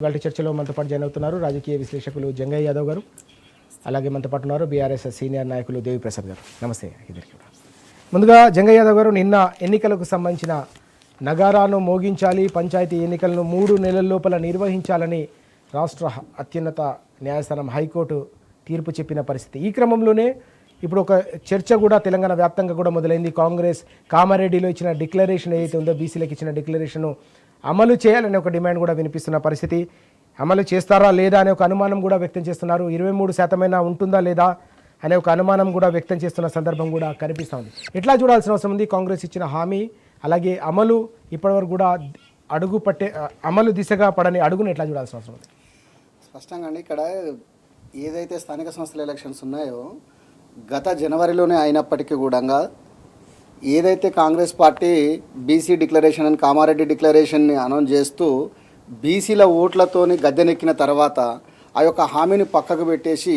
ఇవాళ చర్చలో మనతో పాటు జాయిన్ అవుతున్నారు రాజకీయ విశ్లేషకులు జంగయ్య యాదవ్ గారు, అలాగే మనతో పాటు ఉన్నారు బీఆర్ఎస్ సీనియర్ నాయకులు దేవి ప్రసాద్ గారు. నమస్తే ఇద్దరికి కూడా. ముందుగా జంగయ్య యాదవ్ గారు, నిన్న ఎన్నికలకు సంబంధించిన నగారాను మోగించాలి, పంచాయతీ ఎన్నికలను 3 నెలల లోపల నిర్వహించాలని రాష్ట్ర అత్యున్నత న్యాయస్థానం హైకోర్టు తీర్పు చెప్పిన పరిస్థితి. ఈ క్రమంలోనే ఇప్పుడు ఒక చర్చ కూడా తెలంగాణ వ్యాప్తంగా కూడా మొదలైంది. కాంగ్రెస్ కామారెడ్డిలో ఇచ్చిన డిక్లరేషన్ ఏదైతే ఉందో, బీసీలకు ఇచ్చిన డిక్లరేషన్ అమలు చేయాలనే ఒక డిమాండ్ కూడా వినిపిస్తున్న పరిస్థితి. అమలు చేస్తారా లేదా అనే ఒక అనుమానం కూడా వ్యక్తం చేస్తున్నారు. 23% ఉంటుందా లేదా అనే ఒక అనుమానం కూడా వ్యక్తం చేస్తున్న సందర్భం కూడా కనిపిస్తూ ఉంది. ఎట్లా చూడాల్సిన అవసరం ఉంది? కాంగ్రెస్ ఇచ్చిన హామీ అలాగే అమలు ఇప్పటివరకు కూడా అమలు దిశగా పడని అడుగును ఎట్లా చూడాల్సిన అవసరం ఉంది? స్పష్టంగా ఇక్కడ ఏదైతే స్థానిక సంస్థల ఎలక్షన్స్ ఉన్నాయో గత జనవరిలోనే అయినప్పటికీ కూడా ఏదైతే కాంగ్రెస్ పార్టీ బీసీ డిక్లరేషన్ అని కామారెడ్డి డిక్లరేషన్ని అనౌన్స్ చేస్తూ బీసీల ఓట్లతోని గద్దెనెక్కిన తర్వాత ఆ యొక్క హామీని పక్కకు పెట్టేసి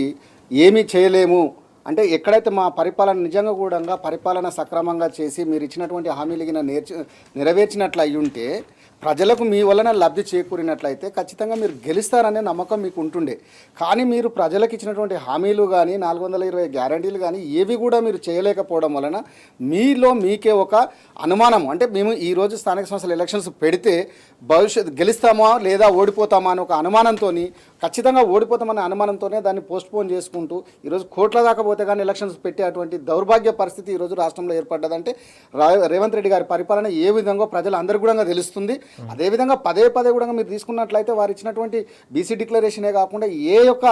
ఏమీ చేయలేము అంటే, ఎక్కడైతే మా పరిపాలన నిజంగా కూడా పరిపాలన సక్రమంగా చేసి మీరు ఇచ్చినటువంటి హామీలు నెరవేర్చినట్లు అయి ఉంటే, ప్రజలకు మీ వలన లబ్ధి చేకూరినట్లయితే ఖచ్చితంగా మీరు గెలుస్తారనే నమ్మకం మీకు ఉంటుండే. కానీ మీరు ప్రజలకు ఇచ్చినటువంటి హామీలు కానీ 420 గ్యారంటీలు కానీ ఏవి కూడా మీరు చేయలేకపోవడం వలన మీకే ఒక అనుమానం, అంటే మేము ఈరోజు స్థానిక సంస్థల ఎలక్షన్స్ పెడితే గెలుస్తామా లేదా ఓడిపోతామా అని ఒక అనుమానంతో, ఖచ్చితంగా ఓడిపోతామనే అనుమానంతోనే దాన్ని పోస్ట్పోన్ చేసుకుంటూ ఈరోజు కోట్ల దాకా పోతే కానీ ఎలక్షన్స్ పెట్టేటువంటి దౌర్భాగ్య పరిస్థితి ఈరోజు రాష్ట్రంలో ఏర్పడ్డదంటే రేవంత్ రెడ్డి గారి పరిపాలన ఏ విధంగా ప్రజలందరికీ కూడా తెలుస్తుంది. అదేవిధంగా పదే కూడా మీరు తీసుకున్నట్లయితే వారు ఇచ్చినటువంటి బీసీ డిక్లరేషనే కాకుండా ఏ యొక్క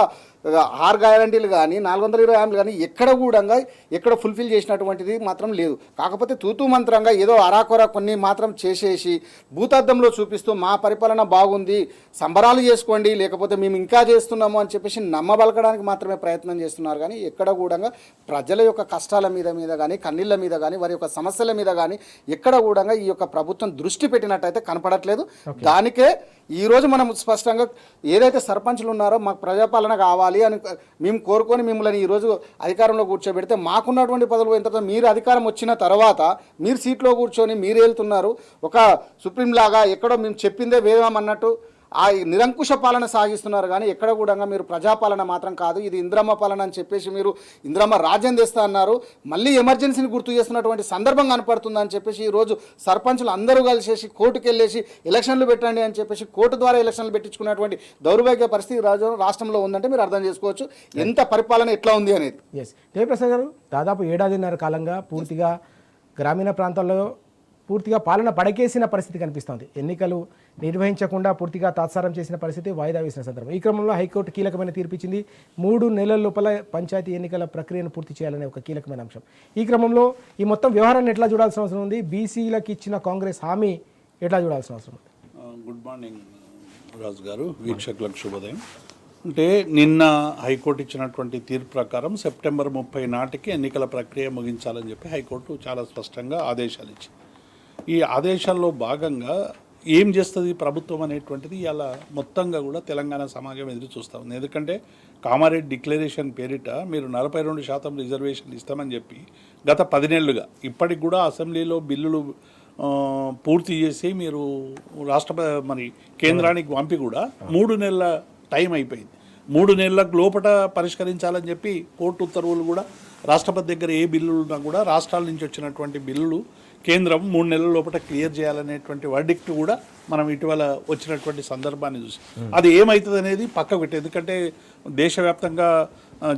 6 గ్యారంటీలు కానీ 420 హామీలు కానీ ఎక్కడ ఫుల్ఫిల్ చేసినటువంటిది మాత్రం లేదు. కాకపోతే తూతూ మంత్రంగా ఏదో అరాకొర కొన్ని మాత్రం చేసేసి భూతార్థంలో చూపిస్తూ మా పరిపాలన బాగుంది, సంబరాలు చేసుకోండి, లేకపోతే మేము ఇంకా చేస్తున్నాము అని చెప్పేసి నమ్మబలకడానికి మాత్రమే ప్రయత్నం చేస్తున్నారు. కానీ ఎక్కడ కూడా ప్రజల యొక్క కష్టాల మీద కానీ కన్నీళ్ళ మీద కానీ వారి యొక్క సమస్యల మీద కానీ ఎక్కడ కూడా ఈ యొక్క ప్రభుత్వం దృష్టి పెట్టినట్టయితే కనపడట్లేదు. దానికే ఈరోజు మనం స్పష్టంగా ఏదైతే సర్పంచులు ఉన్నారో మాకు ప్రజాపాలన కావాలి అని మేము కోరుకొని మిమ్మల్ని ఈరోజు అధికారంలో కూర్చోబెడితే మాకున్నటువంటి పదవులు ఎంత మీరు అధికారం వచ్చిన తర్వాత మీరు సీట్లో కూర్చొని మీరు వెళ్తున్నారు ఒక సుప్రీం లాగా ఎక్కడో మేము చెప్పిందే వేదం అన్నట్టు ఆ నిరంకుశ పాలన సాగిస్తున్నారు. కానీ ఎక్కడ కూడా మీరు ప్రజాపాలన మాత్రం కాదు, ఇది ఇంద్రమ్మ పాలన అని చెప్పేసి మీరు ఇంద్రమ్మ రాజ్యం తెస్తా అన్నారు. మళ్ళీ ఎమర్జెన్సీని గుర్తు చేస్తున్నటువంటి సందర్భం కనపడుతుందని చెప్పేసి ఈరోజు సర్పంచులు అందరూ కలిసేసి కోర్టుకు వెళ్ళేసి ఎలక్షన్లు పెట్టండి అని చెప్పేసి కోర్టు ద్వారా ఎలక్షన్లు పెట్టించుకున్నటువంటి దౌర్భాగ్య పరిస్థితి రాష్ట్రంలో ఉందంటే మీరు అర్థం చేసుకోవచ్చు ఎంత పరిపాలన ఎట్లా ఉంది అనేది. దేవప్రసాద్ గారు, దాదాపు 1.5 కాలంగా పూర్తిగా గ్రామీణ ప్రాంతాల్లో పూర్తిగా పాలన పడకేసిన పరిస్థితి కనిపిస్తోంది. ఎన్నికలు నిర్వహించకుండా పూర్తిగా తాత్సారం చేసిన పరిస్థితి, వాయిదా వేసిన సందర్భం. ఈ క్రమంలో హైకోర్టు కీలకమైన తీర్పిచ్చింది. 3 నెలల లోపల పంచాయతీ ఎన్నికల ప్రక్రియను పూర్తి చేయాలనే ఒక కీలకమైన అంశం. ఈ క్రమంలో ఈ మొత్తం వ్యవహారాన్ని ఎట్లా చూడాల్సిన అవసరం ఉంది? బీసీలకు ఇచ్చిన కాంగ్రెస్ హామీ ఎట్లా చూడాల్సిన అవసరం ఉంది? గుడ్ మార్నింగ్ రాజు గారు, వీక్షకులకు శుభోదయం. అంటే నిన్న హైకోర్టు ఇచ్చినటువంటి తీర్పు ప్రకారం సెప్టెంబర్ 30 నాటికి ఎన్నికల ప్రక్రియ ముగించాలని చెప్పి హైకోర్టు చాలా స్పష్టంగా ఆదేశాలు ఇచ్చింది. ఈ ఆదేశాల్లో భాగంగా ఏం చేస్తుంది ప్రభుత్వం అనేటువంటిది ఇలా మొత్తంగా కూడా తెలంగాణ సమాజం ఎదురు చూస్తూ ఉంది. ఎందుకంటే కామారెడ్డి డిక్లరేషన్ పేరిట మీరు 42% రిజర్వేషన్లు ఇస్తామని చెప్పి గత 10 నెలలుగా ఇప్పటికి కూడా అసెంబ్లీలో బిల్లులు పూర్తి చేసి మీరు మరి కేంద్రానికి పంపి కూడా 3 నెలల టైం అయిపోయింది. 3 నెలలకు లోపల పరిష్కరించాలని చెప్పి కోర్టు ఉత్తర్వులు కూడా రాష్ట్రపతి దగ్గర ఏ బిల్లులు ఉన్నా కూడా రాష్ట్రాల నుంచి వచ్చినటువంటి బిల్లులు కేంద్రం 3 నెలల లోపల క్లియర్ చేయాలనేటువంటి వర్డిక్ట్ కూడా మనం ఇటీవల వచ్చినటువంటి సందర్భాన్ని చూసి అది ఏమవుతుంది అనేది పక్కకు పెట్టి, ఎందుకంటే దేశవ్యాప్తంగా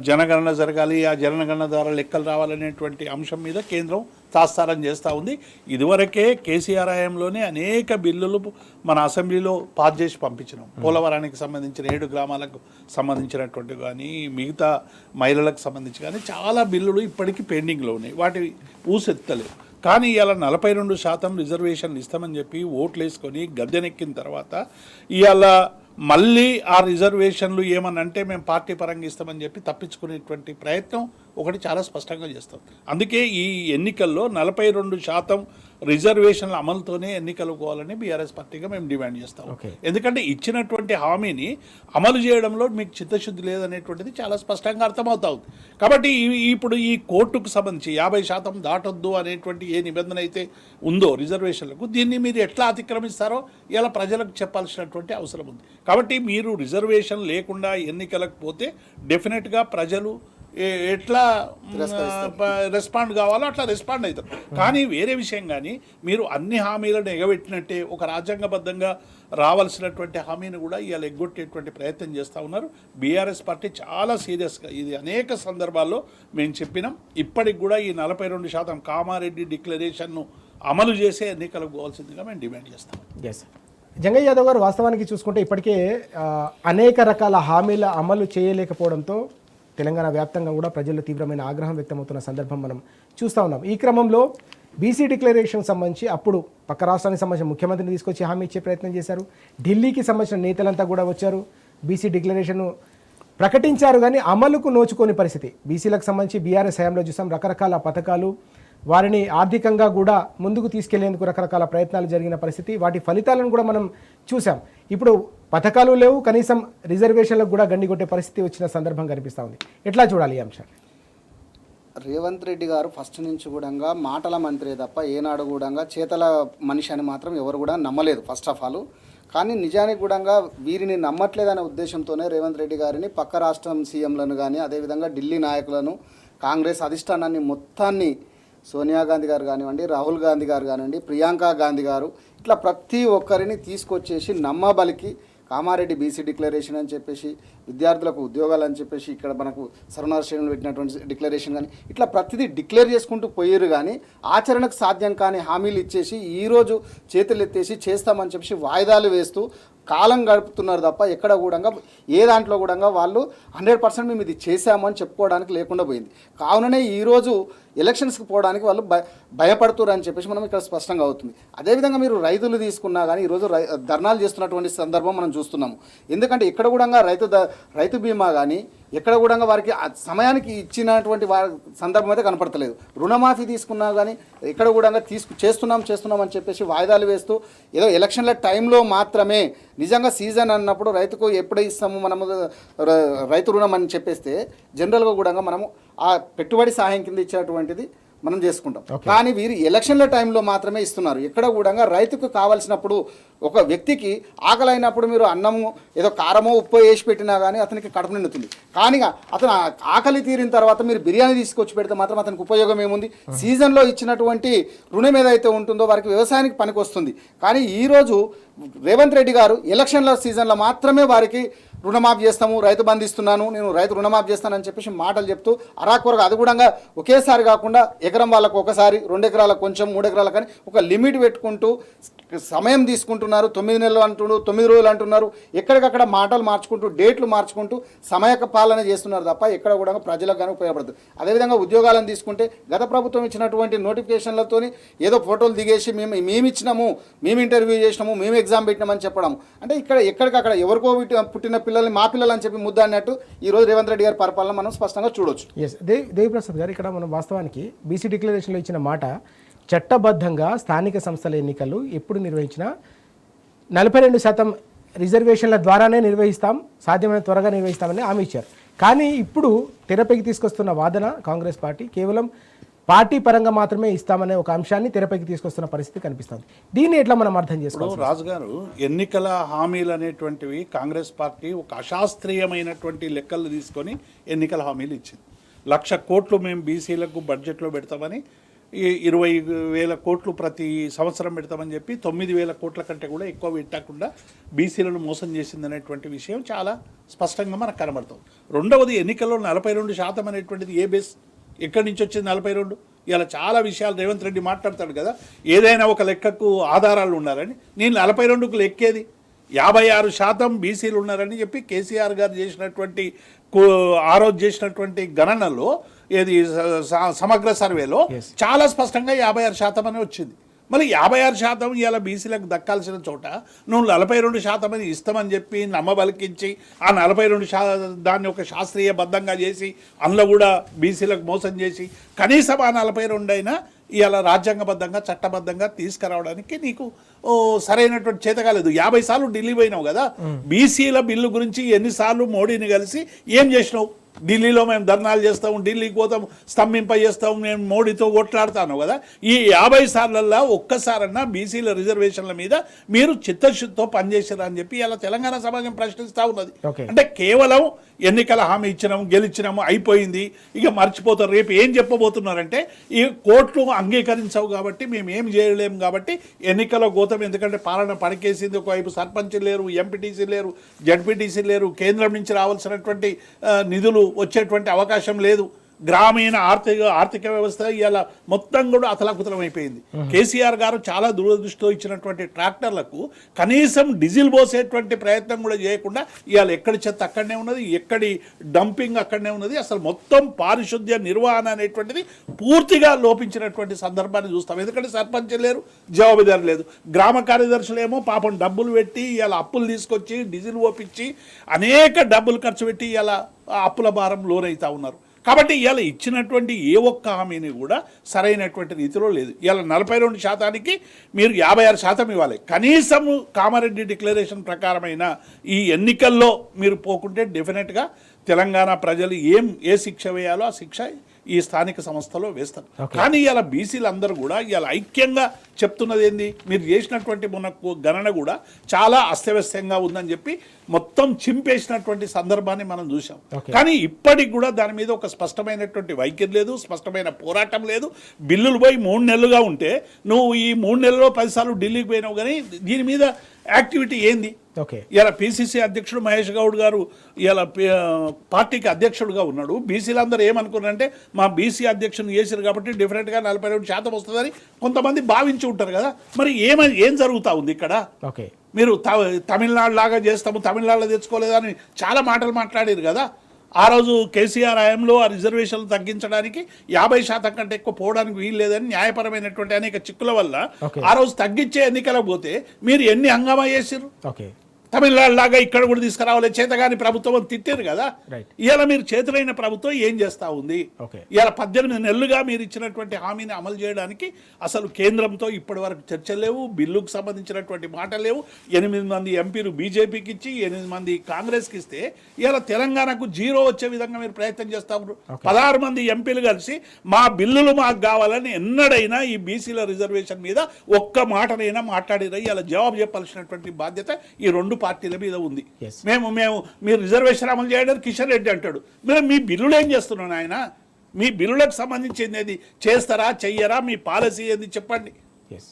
జనగణన జరగాలి, ఆ జనగణన ద్వారా లెక్కలు రావాలనేటువంటి అంశం మీద కేంద్రం తాత్సారం చేస్తూ ఉంది. ఇదివరకే కేసీఆర్ హయాంలోనే అనేక బిల్లులు మన అసెంబ్లీలో పాస్ చేసి పంపించినాం. పోలవరానికి సంబంధించిన 7 గ్రామాలకు సంబంధించినటువంటి కానీ మిగతా మహిళలకు సంబంధించి కానీ చాలా బిల్లులు ఇప్పటికీ పెండింగ్లో ఉన్నాయి, వాటి ఊసెత్తలేవు. కానీ ఇవాళ 42% రిజర్వేషన్లు ఇస్తామని చెప్పి ఓట్లు వేసుకొని గద్దెనెక్కిన తర్వాత ఇవాళ మళ్ళీ ఆ రిజర్వేషన్లు ఏమనంటే మేము పార్టీ పరంగా ఇస్తామని చెప్పి తప్పించుకునేటువంటి ప్రయత్నం ఒకటి చాలా స్పష్టంగా చేస్తాం. అందుకే ఈ ఎన్నికల్లో 42% రిజర్వేషన్ల అమలుతోనే ఎన్నికలు పోవాలని బీఆర్ఎస్ పార్టీగా మేము డిమాండ్ చేస్తాం. ఎందుకంటే ఇచ్చినటువంటి హామీని అమలు చేయడంలో మీకు చిత్తశుద్ధి లేదనేటువంటిది చాలా స్పష్టంగా అర్థమవుతా ఉంది. కాబట్టి ఇప్పుడు ఈ కోర్టుకు సంబంధించి 50% దాటొద్దు అనేటువంటి ఏ నిబంధన అయితే ఉందో రిజర్వేషన్లకు, దీన్ని మీరు ఎట్లా అతిక్రమిస్తారో ఇలా ప్రజలకు చెప్పాల్సినటువంటి అవసరం ఉంది. కాబట్టి మీరు రిజర్వేషన్ లేకుండా ఎన్నికలకు పోతే డెఫినెట్గా ప్రజలు ఎట్లా రెస్పాండ్ కావాలో అట్లా రెస్పాండ్ అవుతారు. కానీ వేరే విషయం, కానీ మీరు అన్ని హామీలను ఎగబెట్టినట్టే ఒక రాజ్యాంగబద్ధంగా రావాల్సినటువంటి హామీని కూడా ఇవాళ ఎగ్గొట్టేటువంటి ప్రయత్నం చేస్తూ ఉన్నారు. బీఆర్ఎస్ పార్టీ చాలా సీరియస్గా ఇది అనేక సందర్భాల్లో మేము చెప్పినాం. ఇప్పటికి కూడా ఈ 42% కామారెడ్డి డిక్లరేషన్ను అమలు చేసే ఎన్నికలకు పోవాల్సిందిగా మేము డిమాండ్ చేస్తాం. ఎస్ జంగయ్య యాదవ్ గారు, వాస్తవానికి చూసుకుంటే ఇప్పటికే అనేక రకాల హామీల అమలు చేయలేకపోవడంతో తెలంగాణ వ్యాప్తంగా కూడా ప్రజల్లో తీవ్రమైన ఆగ్రహం వ్యక్తమవుతున్న సందర్భం మనం చూస్తూ ఉన్నాం. ఈ క్రమంలో బీసీ డిక్లరేషన్కి సంబంధించి అప్పుడు పక్క రాష్ట్రానికి సంబంధించిన ముఖ్యమంత్రిని తీసుకొచ్చి హామీ ఇచ్చే ప్రయత్నం చేశారు. ఢిల్లీకి సంబంధించిన నేతలంతా కూడా వచ్చారు, బీసీ డిక్లరేషన్ ప్రకటించారు, కానీ అమలుకు నోచుకోని పరిస్థితి. బీసీలకు సంబంధించి బీఆర్ఎస్ హయాంలో చూసాం రకరకాల పథకాలు, వారిని ఆర్థికంగా కూడా ముందుకు తీసుకెళ్లేందుకు రకరకాల ప్రయత్నాలు జరిగిన పరిస్థితి, వాటి ఫలితాలను కూడా మనం చూసాం. ఇప్పుడు పథకాలు లేవు, కనీసం రిజర్వేషన్లకు కూడా గండికొట్టే పరిస్థితి వచ్చిన సందర్భం కనిపిస్తూ ఉంది. ఎట్లా చూడాలి ఈ అంశాన్ని? రేవంత్ రెడ్డి గారు ఫస్ట్ నుంచి కూడా మాటల మంత్రి తప్ప ఏనాడు కూడా చేతల మనిషి అని మాత్రం ఎవరు కూడా నమ్మలేదు ఫస్ట్ ఆఫ్ ఆల్. కానీ నిజానికి కూడా వీరిని నమ్మట్లేదనే ఉద్దేశంతోనే రేవంత్ రెడ్డి గారిని పక్క రాష్ట్రం సీఎంలను కానీ అదేవిధంగా ఢిల్లీ నాయకులను, కాంగ్రెస్ అధిష్టానాన్ని మొత్తాన్ని, సోనియా గాంధీ గారు కానివ్వండి, రాహుల్ గాంధీ గారు కానివ్వండి, ప్రియాంక గాంధీ గారు, ఇట్లా ప్రతి ఒక్కరిని తీసుకొచ్చేసి నమ్మబలికి కామారెడ్డి బీసీ డిక్లరేషన్ అని చెప్పేసి, విద్యార్థులకు ఉద్యోగాలు అని చెప్పేసి, ఇక్కడ మనకు సర్వనాథ శ్రేణులు పెట్టినటువంటి డిక్లరేషన్ కానీ ఇట్లా ప్రతిదీ డిక్లేర్ చేసుకుంటూ పోయారు. కానీ ఆచరణకు సాధ్యం కాని హామీలు ఇచ్చేసి ఈరోజు చేతులు ఎత్తేసి చేస్తామని చెప్పేసి వాయిదాలు వేస్తూ కాలం గడుపుతున్నారు తప్ప ఎక్కడ కూడా ఏ దాంట్లో కూడా వాళ్ళు 100% మేము ఇది చేశామని చెప్పుకోవడానికి లేకుండా పోయింది. కావుననే ఈరోజు ఎలక్షన్స్కి పోవడానికి వాళ్ళు భయపడుతున్నారు అని చెప్పేసి మనం ఇక్కడ స్పష్టంగా అవుతుంది. అదేవిధంగా మీరు రైతులు తీసుకున్నా కానీ ఈరోజు ధర్నాలు చేస్తున్నటువంటి సందర్భం మనం చూస్తున్నాము. ఎందుకంటే ఇక్కడ కూడా రైతు బీమా కానీ ఎక్కడ కూడా వారికి సమయానికి ఇచ్చినటువంటి సందర్భం అయితే కనపడతలేదు. రుణమాఫీ తీసుకున్నా కానీ ఎక్కడ కూడా చేస్తున్నాం అని చెప్పేసి వాయిదాలు వేస్తూ ఏదో ఎలక్షన్ల టైంలో మాత్రమే, నిజంగా సీజన్ అన్నప్పుడు రైతుకు ఎప్పుడే ఇస్తాము మనము రైతు రుణం అని చెప్పేస్తే జనరల్గా కూడా మనము ఆ పెట్టుబడి సహాయం కింద ఇచ్చేటువంటిది మనం చేసుకుంటాం. కానీ వీరు ఎలక్షన్ల టైంలో మాత్రమే ఇస్తున్నారు. ఎక్కడ కూడా రైతుకు కావాల్సినప్పుడు ఒక వ్యక్తికి ఆకలి అయినప్పుడు మీరు అన్నము ఏదో కారమో ఉప్పో వేసి పెట్టినా కానీ అతనికి కడుపు నిండుతుంది. కానీ అతను ఆకలి తీరిన తర్వాత మీరు బిర్యానీ తీసుకొచ్చి పెడితే మాత్రం అతనికి ఉపయోగం ఏముంది? సీజన్లో ఇచ్చినటువంటి రుణం ఏదైతే ఉంటుందో వారికి వ్యవసాయానికి పనికి వస్తుంది. కానీ ఈరోజు రేవంత్ రెడ్డి గారు ఎలక్షన్ల సీజన్లో మాత్రమే వారికి రుణమాఫీ చేస్తాము, రైతు బంధు ఇస్తున్నాను, నేను రైతు రుణమాఫీ చేస్తానని చెప్పేసి మాటలు చెప్తూ అరాకొరగా, అది కూడా ఒకేసారి కాకుండా ఎకరం వాళ్ళకు ఒకసారి, 2 ఎకరాలకు కొంచెం, 3 ఎకరాలకు కానీ ఒక లిమిట్ పెట్టుకుంటూ సమయం తీసుకుంటున్నారు. 9 నెలలు అంటున్నారు, 9 రోజులు అంటున్నారు. ఎక్కడికక్కడ మాటలు మార్చుకుంటూ, డేట్లు మార్చుకుంటూ సమయ పాలన చేస్తున్నారు తప్ప ఎక్కడ కూడా ప్రజలకు కానీ ఉపయోగపడుతుంది. అదేవిధంగా ఉద్యోగాలను తీసుకుంటే గత ప్రభుత్వం ఇచ్చినటువంటి నోటిఫికేషన్లతో ఏదో ఫోటోలు దిగేసి మేము ఇచ్చినాము, మేము ఇంటర్వ్యూ చేసినాము, మేము ఎగ్జామ్ పెట్టినామని చెప్పడం, అంటే ఇక్కడ ఎక్కడికక్కడ ఎవరికో పుట్టిన పిల్లల్ని మా పిల్లలు అని చెప్పి ముద్ద అన్నట్టు ఈరోజు రేవంత్ రెడ్డి గారి పరిపాలన మనం స్పష్టంగా చూడొచ్చు. ఎస్ దేవిప్రసాద్ గారు, ఇక్కడ మనం వాస్తవానికి బీసీ డిక్లరేషన్లో ఇచ్చిన మాట చట్టబద్ధంగా స్థానిక సంస్థల ఎన్నికలు ఎప్పుడు నిర్వహించినా 42% రిజర్వేషన్ల ద్వారానే నిర్వహిస్తాం, సాధ్యమైన త్వరగా నిర్వహిస్తామని హామీ ఇచ్చారు. కానీ ఇప్పుడు తెరపైకి తీసుకొస్తున్న వాదన కాంగ్రెస్ పార్టీ కేవలం పార్టీ పరంగా మాత్రమే ఇస్తామనే ఒక అంశాన్ని తెరపైకి తీసుకొస్తున్న పరిస్థితి కనిపిస్తుంది. దీన్ని ఎట్లా మనం అర్థం చేసుకోవాలి? రాజు గారు, ఎన్నికల హామీలు అనేటువంటివి కాంగ్రెస్ పార్టీ ఒక అశాస్త్రీయమైనటువంటి లెక్కలు తీసుకొని ఎన్నికల హామీలు ఇచ్చింది. 1,00,000 కోట్లు మేము బీసీలకు బడ్జెట్లో పెడతామని, 20,000 కోట్లు ప్రతి సంవత్సరం పెడతామని చెప్పి 9,000 కోట్ల కంటే కూడా ఎక్కువ పెట్టకుండా బీసీలను మోసం చేసింది అనేటువంటి విషయం చాలా స్పష్టంగా మనకు కనబడుతుంది. రెండవది, ఎన్నికల్లో 42% అనేటువంటిది ఏ బేస్, ఎక్కడి నుంచి వచ్చింది 42? ఇలా చాలా విషయాలు రేవంత్ రెడ్డి మాట్లాడతాడు కదా, ఏదైనా ఒక లెక్కకు ఆధారాలు ఉండాలని. నేను 42కు లెక్కేది 56% బీసీలు ఉన్నారని చెప్పి కేసీఆర్ గారు చేసినటువంటి ఆ రోజు చేసినటువంటి గణనలో, ఏది సమగ్ర సర్వేలో చాలా స్పష్టంగా 56% అని వచ్చింది. మళ్ళీ 56% ఇవాళ బీసీలకు దక్కాల్సిన చోట నువ్వు 42% అని ఇస్తామని చెప్పి నమ్మబలికించి ఆ 42% దాన్ని ఒక శాస్త్రీయబద్ధంగా చేసి అందులో కూడా బీసీలకు మోసం చేసి కనీసం ఆ 42 అయినా ఇవాళ రాజ్యాంగబద్ధంగా చట్టబద్ధంగా తీసుకురావడానికి నీకు సరైనటువంటి చేత కాలేదు. 50 సార్లు ఢిల్లీ పోయినావు కదా, బీసీల బిల్లు గురించి ఎన్నిసార్లు మోడీని కలిసి ఏం చేసినావు? ఢిల్లీలో మేము ధర్నాలు చేస్తాము, ఢిల్లీకి పోతాం, స్తంభింపజేస్తాము, మేము మోడీతో ఓట్లాడుతాను కదా. ఈ 50 సార్లల్లో ఒక్కసారన్నా బీసీల రిజర్వేషన్ల మీద మీరు చిత్తశుద్ధితో పనిచేసారు అని చెప్పి ఇలా తెలంగాణ సమాజం ప్రశ్నిస్తూ ఉన్నది. అంటే కేవలం ఎన్నికల హామీ ఇచ్చినాము, గెలిచినాము, అయిపోయింది, ఇక మర్చిపోతారు. రేపు ఏం చెప్పబోతున్నారంటే ఈ కోర్టులు అంగీకరించవు కాబట్టి మేము ఏం చేయలేము కాబట్టి ఎన్నికల గోతం, ఎందుకంటే పాలన పడికేసింది, ఒకవైపు సర్పంచ్ లేరు, ఎంపీటీసీ లేరు, జడ్పీటీసీ లేరు, కేంద్రం నుంచి రావాల్సినటువంటి నిధులు వచ్చేటువంటి అవకాశం లేదు, గ్రామీణ ఆర్థిక వ్యవస్థ ఇవాళ మొత్తం కూడా అతలాకుతలం అయిపోయింది. కేసీఆర్ గారు చాలా దూరదృష్టితో ఇచ్చినటువంటి ట్రాక్టర్లకు కనీసం డీజిల్ పోసేటువంటి ప్రయత్నం కూడా చేయకుండా ఇవాళ ఎక్కడి చెత్త అక్కడనే ఉన్నది, ఎక్కడి డంపింగ్ అక్కడనే ఉన్నది. అసలు మొత్తం పారిశుద్ధ్య నిర్వహణ అనేటువంటిది పూర్తిగా లోపించినటువంటి సందర్భాన్ని చూస్తాం. ఎందుకంటే సర్పంచ్ లేరు, జవాబుదారు లేదు, గ్రామ కార్యదర్శులేమో పాపం డబ్బులు పెట్టి ఇవాళ అప్పులు తీసుకొచ్చి డీజిల్ ఓపించి అనేక డబ్బులు ఖర్చు పెట్టి ఇవాళ అప్పుల భారం లోనైతా ఉన్నారు. కాబట్టి ఇవాళ ఇచ్చినటువంటి ఏ ఒక్క హామీని కూడా సరైనటువంటి రీతిలో లేదు. ఇవాళ 42%కి మీరు 56% ఇవ్వాలి. కనీసం కామారెడ్డి డిక్లరేషన్ ప్రకారమైన ఈ ఎన్నికల్లో మీరు పోకుంటే డెఫినెట్గా తెలంగాణ ప్రజలు ఏ శిక్ష వేయాలో ఆ శిక్ష ఈ స్థానిక సంస్థలో వేస్తారు. కానీ ఇలా బీసీలు అందరూ కూడా ఇలా ఐక్యంగా చెప్తున్నది ఏంది, మీరు చేసినటువంటి మనకు గణన కూడా చాలా అస్తవ్యస్తంగా ఉందని చెప్పి మొత్తం చింపేసినటువంటి సందర్భాన్ని మనం చూసాం. కానీ ఇప్పటికి కూడా దాని మీద ఒక స్పష్టమైనటువంటి వైఖరి లేదు, స్పష్టమైన పోరాటం లేదు. బిల్లులు పోయి 3 నెలలుగా ఉంటే నువ్వు ఈ 3 నెలల్లో 10 సార్లు ఢిల్లీకి పోయినావు, కానీ దీని మీద యాక్టివిటీ ఏంది? ఇలా పిసిసి అధ్యక్షుడు మహేష్ గౌడ్ గారు ఇలా పార్టీకి అధ్యక్షుడుగా ఉన్నాడు. బీసీలందరూ ఏమనుకున్నారంటే మా బీసీ అధ్యక్షుని చేశారు కాబట్టి డిఫరెంట్గా 42% వస్తుందని కొంతమంది భావించి ఉంటారు కదా. మరి ఏం జరుగుతూ ఉంది ఇక్కడ? మీరు తమిళనాడు లాగా చేస్తాము, తమిళనాడులో తెచ్చుకోలేదని చాలా మాటలు మాట్లాడారు కదా. ఆ రోజు కేసీఆర్ హయాంలో ఆ రిజర్వేషన్లు తగ్గించడానికి 50% కంటే ఎక్కువ పోవడానికి వీలు లేదని న్యాయపరమైనటువంటి అనేక చిక్కుల వల్ల ఆ రోజు తగ్గించే ఎన్నికలకు పోతే మీరు ఎన్ని హంగామా చేసారు? తమిళనాడు లాగా ఇక్కడ కూడా తీసుకురావాలి, చేతగాని ప్రభుత్వం అని తిట్టారు కదా. ఇవాళ మీరు చేతులైన ప్రభుత్వం ఏం చేస్తూ ఉంది? ఇవాళ 18 నెలలుగా మీరు ఇచ్చినటువంటి హామీని అమలు చేయడానికి అసలు కేంద్రంతో ఇప్పటి వరకు చర్చలు లేవు, బిల్లుకు సంబంధించినటువంటి మాటలు లేవు. 8 మంది ఎంపీలు బీజేపీకి ఇచ్చి 8 మంది కాంగ్రెస్కి ఇస్తే ఇవాళ తెలంగాణకు 0 వచ్చే విధంగా మీరు ప్రయత్నం చేస్తా ఉన్నారు. 16 మంది ఎంపీలు కలిసి మా బిల్లులు మాకు కావాలని ఎన్నడైనా ఈ బీసీల రిజర్వేషన్ మీద ఒక్క మాటనైనా మాట్లాడిరా? ఇవాళ జవాబు చెప్పాల్సినటువంటి బాధ్యత ఈ 2 పార్టీల మీద ఉంది. మేము మీరు రిజర్వేషన్ అమలు చేయడానికి కిషన్ రెడ్డి అంటాడు, మీరు మీ బిల్లులు ఏం చేస్తున్నాను ఆయన? మీ బిల్లులకు సంబంధించింది ఏది చేస్తారా చెయ్యరా? మీ పాలసీ ఏంది చెప్పండి.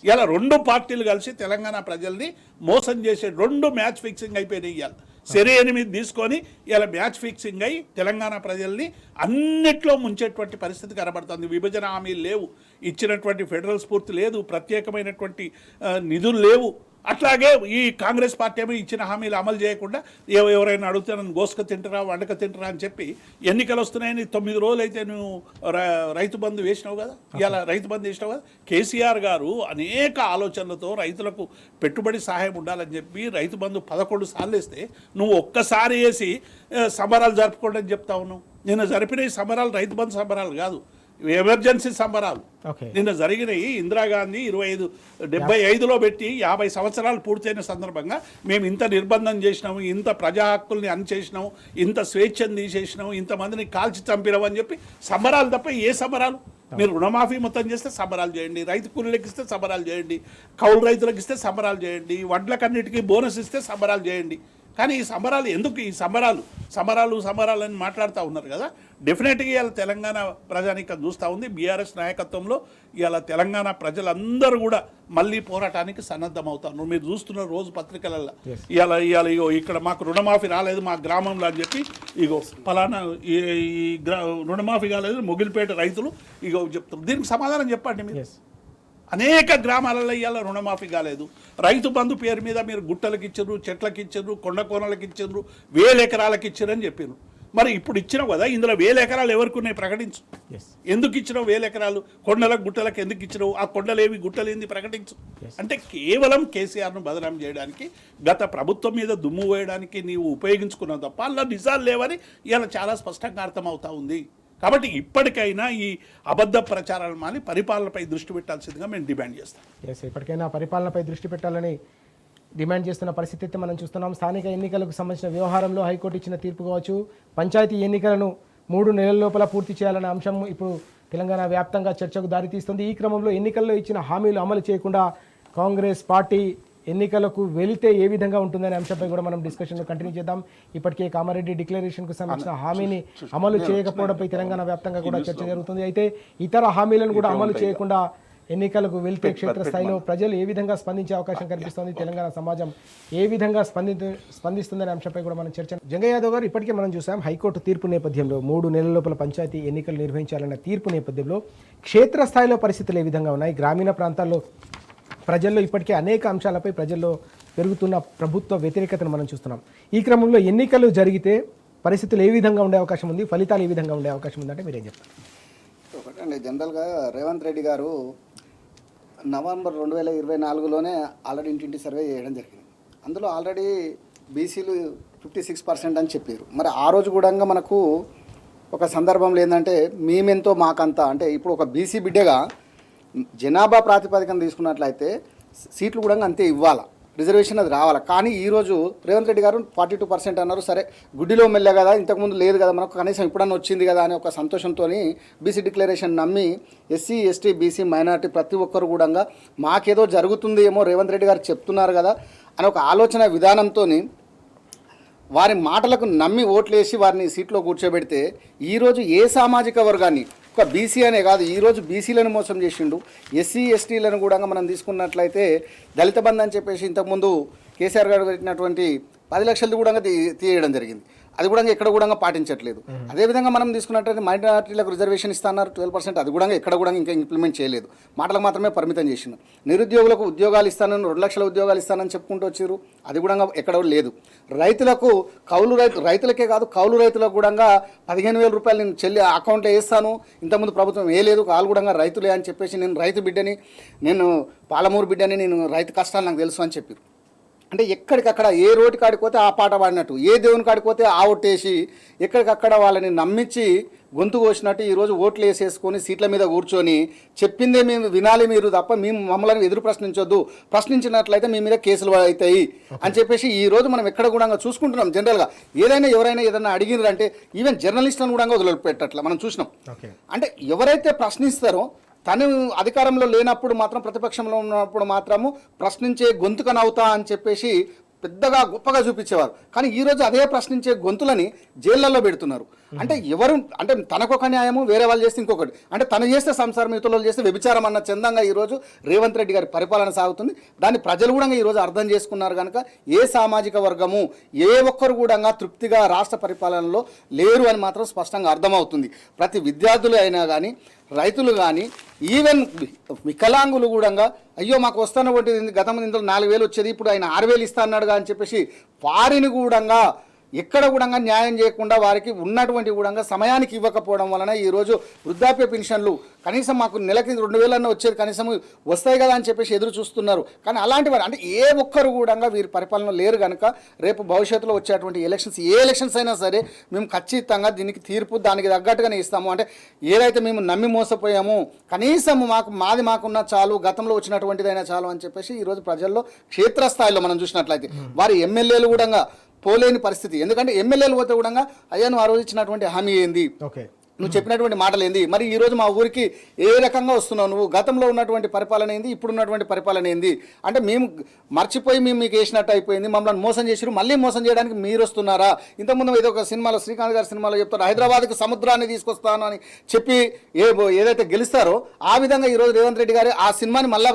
ఇలా 2 పార్టీలు కలిసి తెలంగాణ ప్రజల్ని మోసం చేసే 2 మ్యాచ్ ఫిక్సింగ్ అయిపోయినాయి. ఇవాళ సరే 8 తీసుకొని ఇలా మ్యాచ్ ఫిక్సింగ్ అయ్యి తెలంగాణ ప్రజల్ని అన్నిట్లో ముంచేటువంటి పరిస్థితి కనబడుతుంది. విభజన హామీలు లేవు, ఇచ్చినటువంటి ఫెడరల్ స్ఫూర్తి లేదు, ప్రత్యేకమైనటువంటి నిధులు లేవు. అట్లాగే ఈ కాంగ్రెస్ పార్టీ ఏమో ఇచ్చిన హామీలు అమలు చేయకుండా ఎవరైనా అడిగితే నన్ను గోసుక తింటరా వండక తింటరా అని చెప్పి ఎన్నికలు వస్తున్నాయని 9 రోజులు అయితే నువ్వు రైతు బంధు వేసినావు కదా. ఇలా రైతు బంధు వేసినావు కదా. కేసీఆర్ గారు అనేక ఆలోచనలతో రైతులకు పెట్టుబడి సహాయం ఉండాలని చెప్పి రైతు బంధు 11 సార్లు వేస్తే నువ్వు ఒక్కసారి వేసి సంబరాలు జరుపుకోండి అని చెప్తా ఉన్నావు. నిన్న జరిపిన ఈ సంబరాలు రైతు బంధు సంబరాలు కాదు, ఎమర్జెన్సీ సంబరాలు. నిన్న జరిగినాయి ఇందిరాగాంధీ 75లో పెట్టి 50 సంవత్సరాలు పూర్తయిన సందర్భంగా మేము ఇంత నిర్బంధం చేసినాము, ఇంత ప్రజా హక్కుల్ని చేసినాము, ఇంత స్వేచ్ఛను తీసేసినాము, ఇంతమందిని కాల్చి చంపినాము అని చెప్పి సంబరాలు తప్ప ఏ సంబరాలు? మీరు రుణమాఫీ మొత్తం చేస్తే సంబరాలు చేయండి, రైతు కూలీలకు ఇస్తే సంబరాలు చేయండి, కౌలు రైతులకు ఇస్తే సంబరాలు చేయండి, వడ్లకన్నిటికీ బోనస్ ఇస్తే సంబరాలు చేయండి. కానీ ఈ సంబరాలు ఎందుకు? ఈ సంబరాలు అని మాట్లాడుతూ ఉన్నారు కదా. డెఫినెట్గా ఇవాళ తెలంగాణ ప్రజానీకం చూస్తూ ఉంది. బీఆర్ఎస్ నాయకత్వంలో ఇవాళ తెలంగాణ ప్రజలందరూ కూడా మళ్ళీ పోరాటానికి సన్నద్ధమవుతారు. మీరు చూస్తున్న రోజు పత్రికలలో ఇవాళ ఇగో ఇక్కడ మాకు రుణమాఫీ రాలేదు మా గ్రామంలో అని చెప్పి ఇగో ఫలానా ఈ రుణమాఫీ కాలేదు మొగిలిపేట రైతులు ఇగో చెప్తారు. దీనికి సమాధానం చెప్పండి మీరు. అనేక గ్రామాలలో ఇవాళ రుణమాఫీ కాలేదు. రైతు బంధు పేరు మీద మీరు గుట్టలకు ఇచ్చారు, చెట్లకు ఇచ్చారు, కొండ కోనలకు ఇచ్చారు, 1000 ఎకరాలకు ఇచ్చారు అని చెప్పారు. మరి ఇప్పుడు ఇచ్చినావు కదా, ఇందులో 1000 ఎకరాలు ఎవరికి ఉన్నాయి ప్రకటించు. ఎస్ ఎందుకు ఇచ్చినావు 1000 ఎకరాలు? కొండలకు గుట్టలకు ఎందుకు ఇచ్చినావు? ఆ కొండలేవి గుట్టలేంది ప్రకటించు. అంటే కేవలం కేసీఆర్ను బదనాం చేయడానికి, గత ప్రభుత్వం మీద దుమ్ము వేయడానికి నీవు ఉపయోగించుకున్నావు తప్ప అందులో నిజాలు లేవని ఇలా చాలా స్పష్టంగా అర్థమవుతా ఉంది. కాబట్టి ఇప్పటికైనా ఈ అబద్ధ ప్రచారాలు మాని పరిపాలనపై దృష్టి పెట్టాల్సిందిగా మేము డిమాండ్ చేస్తాం. ఎస్ ఇప్పటికైనా పరిపాలనపై దృష్టి పెట్టాలని డిమాండ్ చేస్తున్న పరిస్థితి అయితే మనం చూస్తున్నాం. స్థానిక ఎన్నికలకు సంబంధించిన వ్యవహారంలో హైకోర్టు ఇచ్చిన తీర్పు కావచ్చు, పంచాయతీ ఎన్నికలను 3 నెలల లోపల పూర్తి చేయాలనే అంశం ఇప్పుడు తెలంగాణ వ్యాప్తంగా చర్చకు దారితీస్తుంది. ఈ క్రమంలో ఎన్నికల్లో ఇచ్చిన హామీలు అమలు చేయకుండా కాంగ్రెస్ పార్టీ ఎన్నికలకు వెళితే ఏ విధంగా ఉంటుందనే అంశంపై కూడా మనం డిస్కషన్ కంటిన్యూ చేద్దాం. ఇప్పటికే కామారెడ్డి డిక్లరేషన్కు సంబంధించిన హామీని అమలు చేయకపోవడంపై తెలంగాణ వ్యాప్తంగా కూడా చర్చ జరుగుతుంది. అయితే ఇతర హామీలను కూడా అమలు చేయకుండా ఎన్నికలకు వెళ్తే క్షేత్రస్థాయిలో ప్రజలు ఏ విధంగా స్పందించే అవకాశం కనిపిస్తుంది, తెలంగాణ సమాజం ఏ విధంగా స్పందిస్తుందనే అంశంపై కూడా మనం చర్చ. జంగయ్య యాదవ్ గారు, ఇప్పటికే మనం చూసాం హైకోర్టు తీర్పు నేపథ్యంలో 3 నెలల లోపల పంచాయతీ ఎన్నికలు నిర్వహించాలన్న తీర్పు నేపథ్యంలో క్షేత్రస్థాయిలో పరిస్థితులు ఏ విధంగా ఉన్నాయి? గ్రామీణ ప్రాంతాల్లో ప్రజల్లో ఇప్పటికే అనేక అంశాలపై ప్రజల్లో పెరుగుతున్న ప్రభుత్వ వ్యతిరేకతను మనం చూస్తున్నాం. ఈ క్రమంలో ఎన్నికలు జరిగితే పరిస్థితులు ఏ విధంగా ఉండే అవకాశం ఉంది, ఫలితాలు ఏ విధంగా ఉండే అవకాశం ఉందంటే మీరేం చెప్తారు? ఒకటండి, జనరల్గా రేవంత్ రెడ్డి గారు నవంబర్ 2024లోనే ఆల్రెడీ ఇంటింటి సర్వే చేయడం జరిగింది. అందులో ఆల్రెడీ బీసీలు 56% అని చెప్పారు. మరి ఆ రోజు కూడా మనకు ఒక సందర్భంలో ఏంటంటే మేమెంతో మాకంతా, అంటే ఇప్పుడు ఒక బీసీ బిడ్డగా జనాభా ప్రాతిపదికన తీసుకున్నట్లయితే సీట్లు కూడా అంతే ఇవ్వాలా, రిజర్వేషన్ అది రావాలి. కానీ ఈరోజు రేవంత్ రెడ్డి గారు 42% అన్నారు. సరే గుడ్డిలో మెల్లే కదా, ఇంతకుముందు లేదు కదా, మనకు కనీసం ఇప్పుడన్నా వచ్చింది కదా అనే ఒక సంతోషంతో బీసీ డిక్లరేషన్ నమ్మి ఎస్సీ ఎస్టీ బీసీ మైనారిటీ ప్రతి ఒక్కరు కూడా మాకేదో జరుగుతుంది ఏమో రేవంత్ రెడ్డి గారు చెప్తున్నారు కదా అని ఒక ఆలోచన విధానంతో వారి మాటలకు నమ్మి ఓట్లేసి వారిని సీట్లో కూర్చోబెడితే ఈరోజు ఏ సామాజిక వర్గాన్ని, ఒక బీసీ అనే కాదు, ఈరోజు బీసీలను మోసం చేసిండు. ఎస్సీ ఎస్టీలను కూడా మనం తీసుకున్నట్లయితే దళిత బంధు అని చెప్పేసి ఇంతకుముందు కేసీఆర్ గారు పెట్టినటువంటి 10 లక్షలది కూడా తీయడం జరిగింది. అది కూడా ఎక్కడ కూడా పాటించట్లేదు. అదేవిధంగా మనం తీసుకున్నట్లయితే మైనారిటీలకు రిజర్వేషన్ ఇస్తున్నారు 12%, అది కూడా ఎక్కడ కూడా ఇంకా ఇంప్లిమెంట్ చేయలేదు, మాటలకు మాత్రమే పరిమితం చేసిండు. నిరుద్యోగులకు ఉద్యోగాలు ఇస్తానని 2 లక్షల ఉద్యోగాలు ఇస్తానని చెప్పుకుంటూ వచ్చారు, అది కూడా ఎక్కడ లేదు. రైతులకు రైతులకే కాదు కౌలు రైతులకు కూడా 15,000 రూపాయలు నేను అకౌంట్లో వేస్తాను, ఇంతకుముందు ప్రభుత్వం వేయలేదు, వాళ్ళు కూడా రైతులే అని చెప్పేసి నేను రైతు బిడ్డని, నేను పాలమూరు బిడ్డని, నేను రైతు కష్టాలు నాకు తెలుసు అని చెప్పారు. అంటే ఎక్కడికక్కడ ఏ రోడ్డు కాడిపోతే ఆ పాట పాడినట్టు, ఏ దేవుని కాడిపోతే ఆ ఒట్టేసి ఎక్కడికక్కడ వాళ్ళని నమ్మించి గొంతు కోసినట్టు ఈరోజు ఓట్లు వేసేసుకొని సీట్ల మీద కూర్చొని చెప్పిందే మేము వినాలి మీరు తప్ప మేము మమ్మల్ని ఎదురు ప్రశ్నించొద్దు, ప్రశ్నించినట్లయితే మీ మీద కేసులు అవుతాయి అని చెప్పేసి ఈరోజు మనం ఎక్కడ కూడా చూసుకుంటున్నాం. జనరల్గా ఎవరైనా ఏదైనా అడిగినారంటే ఈవెన్ జర్నలిస్టులను కూడా వదిలిపెట్టట్లా మనం చూసినాం. అంటే ఎవరైతే ప్రశ్నిస్తారో తను అధికారంలో లేనప్పుడు మాత్రం, ప్రతిపక్షంలో ఉన్నప్పుడు మాత్రము ప్రశ్నించే గొంతుకనవుతా అని చెప్పేసి పెద్దగా గొప్పగా చూపించేవారు. కానీ ఈరోజు అదే ప్రశ్నించే గొంతులని జైళ్ళల్లో పెడుతున్నారు. అంటే ఎవరు, అంటే తనకొక న్యాయము వేరే వాళ్ళు చేస్తే ఇంకొకటి, అంటే తను చేస్తే సంసారం, ఇతరులు చేస్తే వ్యభిచారం అన్న చందంగా ఈరోజు రేవంత్ రెడ్డి గారి పరిపాలన సాగుతుంది. దాన్ని ప్రజలు కూడా ఈరోజు అర్థం చేసుకున్నారు కనుక ఏ సామాజిక వర్గము ఏ ఒక్కరు కూడా తృప్తిగా రాష్ట్ర పరిపాలనలో లేరు అని మాత్రం స్పష్టంగా అర్థమవుతుంది. ప్రతి విద్యార్థులు అయినా కానీ, రైతులు కానీ, ఈవెన్ వికలాంగులు కూడా అయ్యో మాకు వస్తున్న ఒకటి గతంలో ఇందులో 4,000 వచ్చేది, ఇప్పుడు ఆయన 6,000 ఇస్తా అన్నాడుగా అని చెప్పేసి వారిని కూడా ఎక్కడ కూడా న్యాయం చేయకుండా వారికి ఉన్నటువంటి కూడా సమయానికి ఇవ్వకపోవడం వలన ఈరోజు వృద్ధాప్య పెన్షన్లు కనీసం మాకు నెలకి 2,000 అన్న వచ్చేది కనీసం వస్తాయి కదా అని చెప్పేసి ఎదురు చూస్తున్నారు. కానీ అలాంటి వారు అంటే ఏ ఒక్కరు కూడా వీరి పరిపాలన లేరు కనుక రేపు భవిష్యత్తులో వచ్చేటువంటి ఏ ఎలక్షన్స్ అయినా సరే మేము ఖచ్చితంగా దీనికి తీర్పు దానికి తగ్గట్టుగానే ఇస్తాము. అంటే ఏదైతే మేము నమ్మి మోసపోయామో కనీసం మాకున్న చాలు, గతంలో వచ్చినటువంటిదైనా చాలు అని చెప్పేసి ఈరోజు ప్రజల్లో క్షేత్రస్థాయిలో మనం చూసినట్లయితే వారి ఎమ్మెల్యేలు కూడా పోలేని పరిస్థితి. ఎందుకంటే ఎమ్మెల్యేలు పోతే కూడా అయ్యా నువ్వు ఆ రోజు ఇచ్చినటువంటి హామీ ఏంది, నువ్వు చెప్పినటువంటి మాటలు ఏంది, మరి ఈరోజు మా ఊరికి ఏ రకంగా వస్తున్నావు, నువ్వు గతంలో ఉన్నటువంటి పరిపాలన ఏంది, ఇప్పుడు ఉన్నటువంటి పరిపాలన ఏంది, అంటే మేము మర్చిపోయి మేము మీకు వేసినట్టు అయిపోయింది, మమ్మల్ని మోసం చేసిరు, మళ్ళీ మోసం చేయడానికి మీరు వస్తున్నారా? ఇంతకుముందు ఏదో ఒక సినిమాలో శ్రీకాంత్ గారి సినిమాలో చెప్తారు హైదరాబాద్కి సముద్రాన్ని తీసుకొస్తాను అని చెప్పి ఏదైతే గెలుస్తారో ఆ విధంగా ఈరోజు రేవంత్ రెడ్డి గారు ఆ సినిమాని మళ్ళీ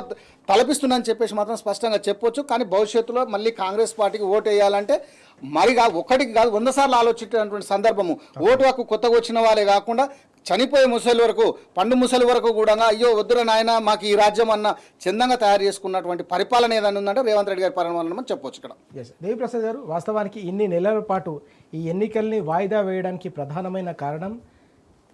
తలపిస్తుందని చెప్పేసి మాత్రం స్పష్టంగా చెప్పొచ్చు. కానీ భవిష్యత్తులో మళ్ళీ కాంగ్రెస్ పార్టీకి ఓటు వేయాలంటే మరిగా ఒకటికి కాదు 100 సార్లు ఆలోచించినటువంటి సందర్భము. ఓటు హక్కు కొత్తగా వచ్చిన వాళ్ళే కాకుండా చనిపోయే ముసలి వరకు, పండు ముసలి వరకు కూడా అయ్యో వద్దురా నాయన మాకు ఈ రాజ్యం అన్న చందంగా తయారు చేసుకున్నటువంటి పరిపాలన ఏదైనా ఉందంటే రేవంత్ రెడ్డి గారి పరిపాలన అని చెప్పొచ్చు ఇక్కడ. ఎస్ దేవిప్రసాద్ గారు, వాస్తవానికి ఇన్ని నెలల పాటు ఈ ఎన్నికల్ని వాయిదా వేయడానికి ప్రధానమైన కారణం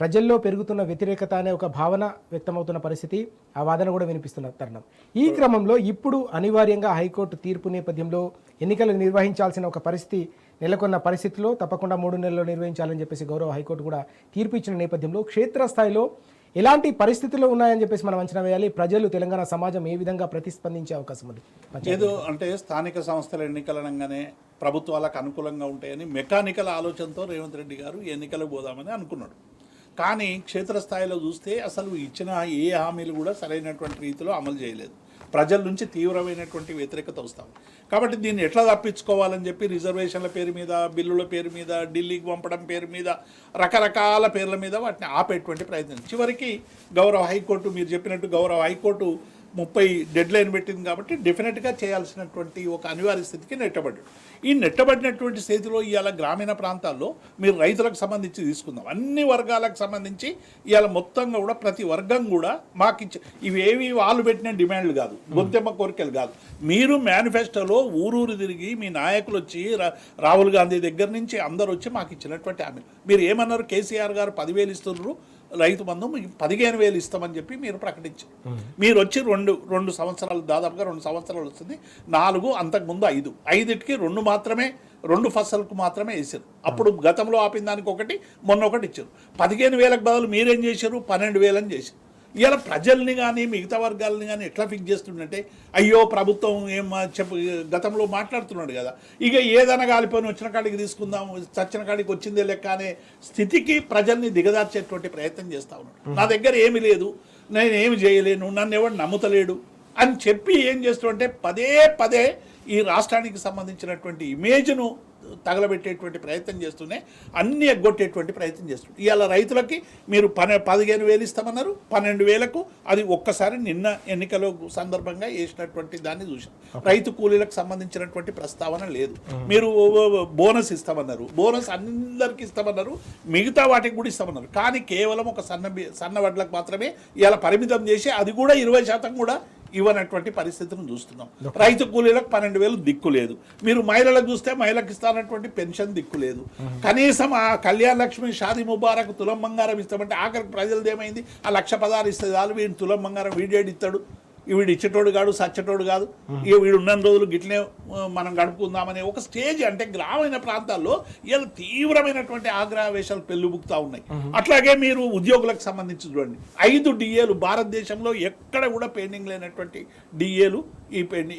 ప్రజల్లో పెరుగుతున్న వ్యతిరేకత అనే ఒక భావన వ్యక్తమవుతున్న పరిస్థితి, ఆ వాదన కూడా వినిపిస్తున్న తరుణం. ఈ క్రమంలో ఇప్పుడు అనివార్యంగా హైకోర్టు తీర్పు నేపథ్యంలో ఎన్నికలు నిర్వహించాల్సిన ఒక పరిస్థితి నెలకొన్న పరిస్థితిలో తప్పకుండా 3 నెలల్లో నిర్వహించాలని చెప్పేసి గౌరవ హైకోర్టు కూడా తీర్పు ఇచ్చిన నేపథ్యంలో క్షేత్రస్థాయిలో ఎలాంటి పరిస్థితులు ఉన్నాయని చెప్పేసి మనం అంచనా వేయాలి. ప్రజలు, తెలంగాణ సమాజం ఏ విధంగా ప్రతిస్పందించే అవకాశం ఉంది? ఏదో అంటే స్థానిక సంస్థల ఎన్నికలనగానే ప్రభుత్వాలకు అనుకూలంగా ఉంటాయని మెకానికల్ ఆలోచనతో రేవంత్ రెడ్డి గారు ఎన్నికలకు పోదామని అనుకున్నాడు. కానీ క్షేత్రస్థాయిలో చూస్తే అసలు ఇచ్చిన ఏ హామీలు కూడా సరైనటువంటి రీతిలో అమలు చేయలేదు. ప్రజల నుంచి తీవ్రమైనటువంటి వ్యతిరేకత వస్తాం. కాబట్టి దీన్ని ఎట్లా తప్పించుకోవాలని చెప్పి రిజర్వేషన్ల పేరు మీద, బిల్లుల పేరు మీద, ఢిల్లీకి పంపడం పేరు మీద, రకరకాల పేర్ల మీద వాటిని ఆపేటువంటి ప్రయత్నం. చివరికి గౌరవ హైకోర్టు, మీరు చెప్పినట్టు గౌరవ హైకోర్టు 30 డెడ్ లైన్ పెట్టింది కాబట్టి డెఫినెట్గా చేయాల్సినటువంటి ఒక అనివార్య స్థితికి నెట్టబడ్డాడు. ఈ నెట్టబడినటువంటి స్థితిలో ఇవాళ గ్రామీణ ప్రాంతాల్లో మీరు రైతులకు సంబంధించి తీసుకుందాం, అన్ని వర్గాలకు సంబంధించి ఇవాళ మొత్తంగా కూడా ప్రతి వర్గం కూడా మాకు ఇవేవి వాళ్ళు పెట్టిన డిమాండ్లు కాదు, గొంతెమ్మ కోరికలు కాదు. మీరు మేనిఫెస్టోలో ఊరూరు తిరిగి మీ నాయకులు వచ్చి రాహుల్ గాంధీ దగ్గర నుంచి అందరూ వచ్చి మాకు ఇచ్చినటువంటి హామీలు మీరు ఏమన్నారు? కేసీఆర్ గారు 10,000 ఇస్తున్నారు, రైతు బంధు 15,000 ఇస్తామని చెప్పి మీరు ప్రకటించారు. మీరు వచ్చి రెండు సంవత్సరాలు, దాదాపుగా 2 సంవత్సరాలు వస్తుంది, 4 అంతకుముందు 5కి 2 మాత్రమే, 2 ఫసల్కు మాత్రమే వేసారు. అప్పుడు గతంలో ఆపిన దానికి ఒకటి, మొన్న ఒకటి ఇచ్చారు. 15,000కు బదులు మీరేం చేశారు? 12,000 అని చేశారు. ఇలా ప్రజల్ని కానీ మిగతా వర్గాలని కానీ ఎట్లా ఫిక్స్ చేస్తుందంటే అయ్యో ప్రభుత్వం ఏం గతంలో మాట్లాడుతున్నాడు కదా, ఇక ఏదైనా కాలిపోయిన వచ్చిన కాడికి తీసుకుందాం, చచ్చిన కాడికి వచ్చిందే లెక్క అనే స్థితికి ప్రజల్ని దిగదార్చేటువంటి ప్రయత్నం చేస్తూ ఉన్నాడు. నా దగ్గర ఏమీ లేదు, నేను ఏమి చేయలేను, నన్ను ఎవరు నమ్ముతలేడు అని చెప్పి ఏం చేస్తుంటే పదే ఈ రాష్ట్రానికి సంబంధించినటువంటి ఇమేజ్ను తగలబెట్టేటువంటి ప్రయత్నం చేస్తూనే అన్ని ఎగ్గొట్టేటువంటి ప్రయత్నం చేస్తుంది. ఇవాళ రైతులకి మీరు 15,000 ఇస్తామన్నారు, 12,000కు అది ఒక్కసారి నిన్న ఎన్నికల సందర్భంగా వేసినటువంటి దాన్ని చూసాం. రైతు కూలీలకు సంబంధించినటువంటి ప్రస్తావన లేదు. మీరు బోనస్ ఇస్తామన్నారు, బోనస్ అందరికీ ఇస్తామన్నారు, మిగతా వాటికి కూడా ఇస్తామన్నారు. కానీ కేవలం ఒక సన్న వడ్లకు మాత్రమే ఇవాళ పరిమితం చేసి అది కూడా 20% కూడా ఇవ్వనటువంటి పరిస్థితిని చూస్తున్నాం. రైతు కూలీలకు 12,000 దిక్కు లేదు. మీరు మహిళలకు చూస్తే మహిళలకు ఇస్తానటువంటి పెన్షన్ దిక్కు లేదు. కనీసం ఆ కళ్యాణ లక్ష్మి, షాదీ ముబారక్, తులం బంగారం ఇస్తామంటే ఆఖరికి ప్రజలది ఏమైంది? ఆ 1,16,000 ఇస్తే చాలు, వీడిని తులం బంగారం వీడేడు ఇస్తాడు, వీడు ఇచ్చేటోడు కాదు, సచ్చేటోడు కాదు, ఇక వీడు ఉన్న రోజులు గిట్లే మనం గడుపుకుందామనే ఒక స్టేజ్. అంటే గ్రామీణ ప్రాంతాల్లో ఇలా తీవ్రమైనటువంటి ఆగ్రహవేశాలు పెళ్ళుబుకుతా ఉన్నాయి. అట్లాగే మీరు ఉద్యోగులకు సంబంధించి చూడండి, 5 డిఏలు భారతదేశంలో ఎక్కడ కూడా పెండింగ్ లేనటువంటి డిఏలు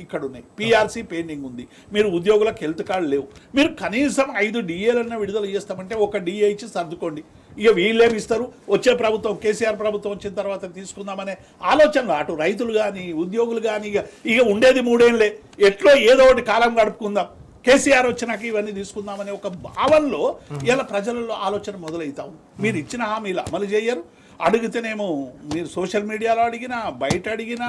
ఇక్కడ ఉన్నాయి. పిఆర్సీ పెండింగ్ ఉంది. మీరు ఉద్యోగులకు హెల్త్ కార్డు లేవు. మీరు కనీసం 5 డిఏలన్నా విడుదల చేస్తామంటే ఒక డిఏ ఇచ్చి సర్దుకోండి. ఇక వీళ్ళేమి ఇస్తారు? వచ్చే ప్రభుత్వం, కేసీఆర్ ప్రభుత్వం వచ్చిన తర్వాత తీసుకుందామనే ఆలోచనలు అటు రైతులు కానీ ఉద్యోగులు కానీ ఇక ఉండేది 3 ఏళ్ళే, ఎట్లో ఏదో ఒకటి కాలం గడుపుకుందాం, కేసీఆర్ వచ్చినాక ఇవన్నీ తీసుకుందామనే ఒక భావనలో ఇలా ప్రజలలో ఆలోచన మొదలవుతా ఉంది. మీరు ఇచ్చిన హామీలు అమలు చేయరు. అడిగితేనేమో మీరు సోషల్ మీడియాలో అడిగినా, బయట అడిగినా,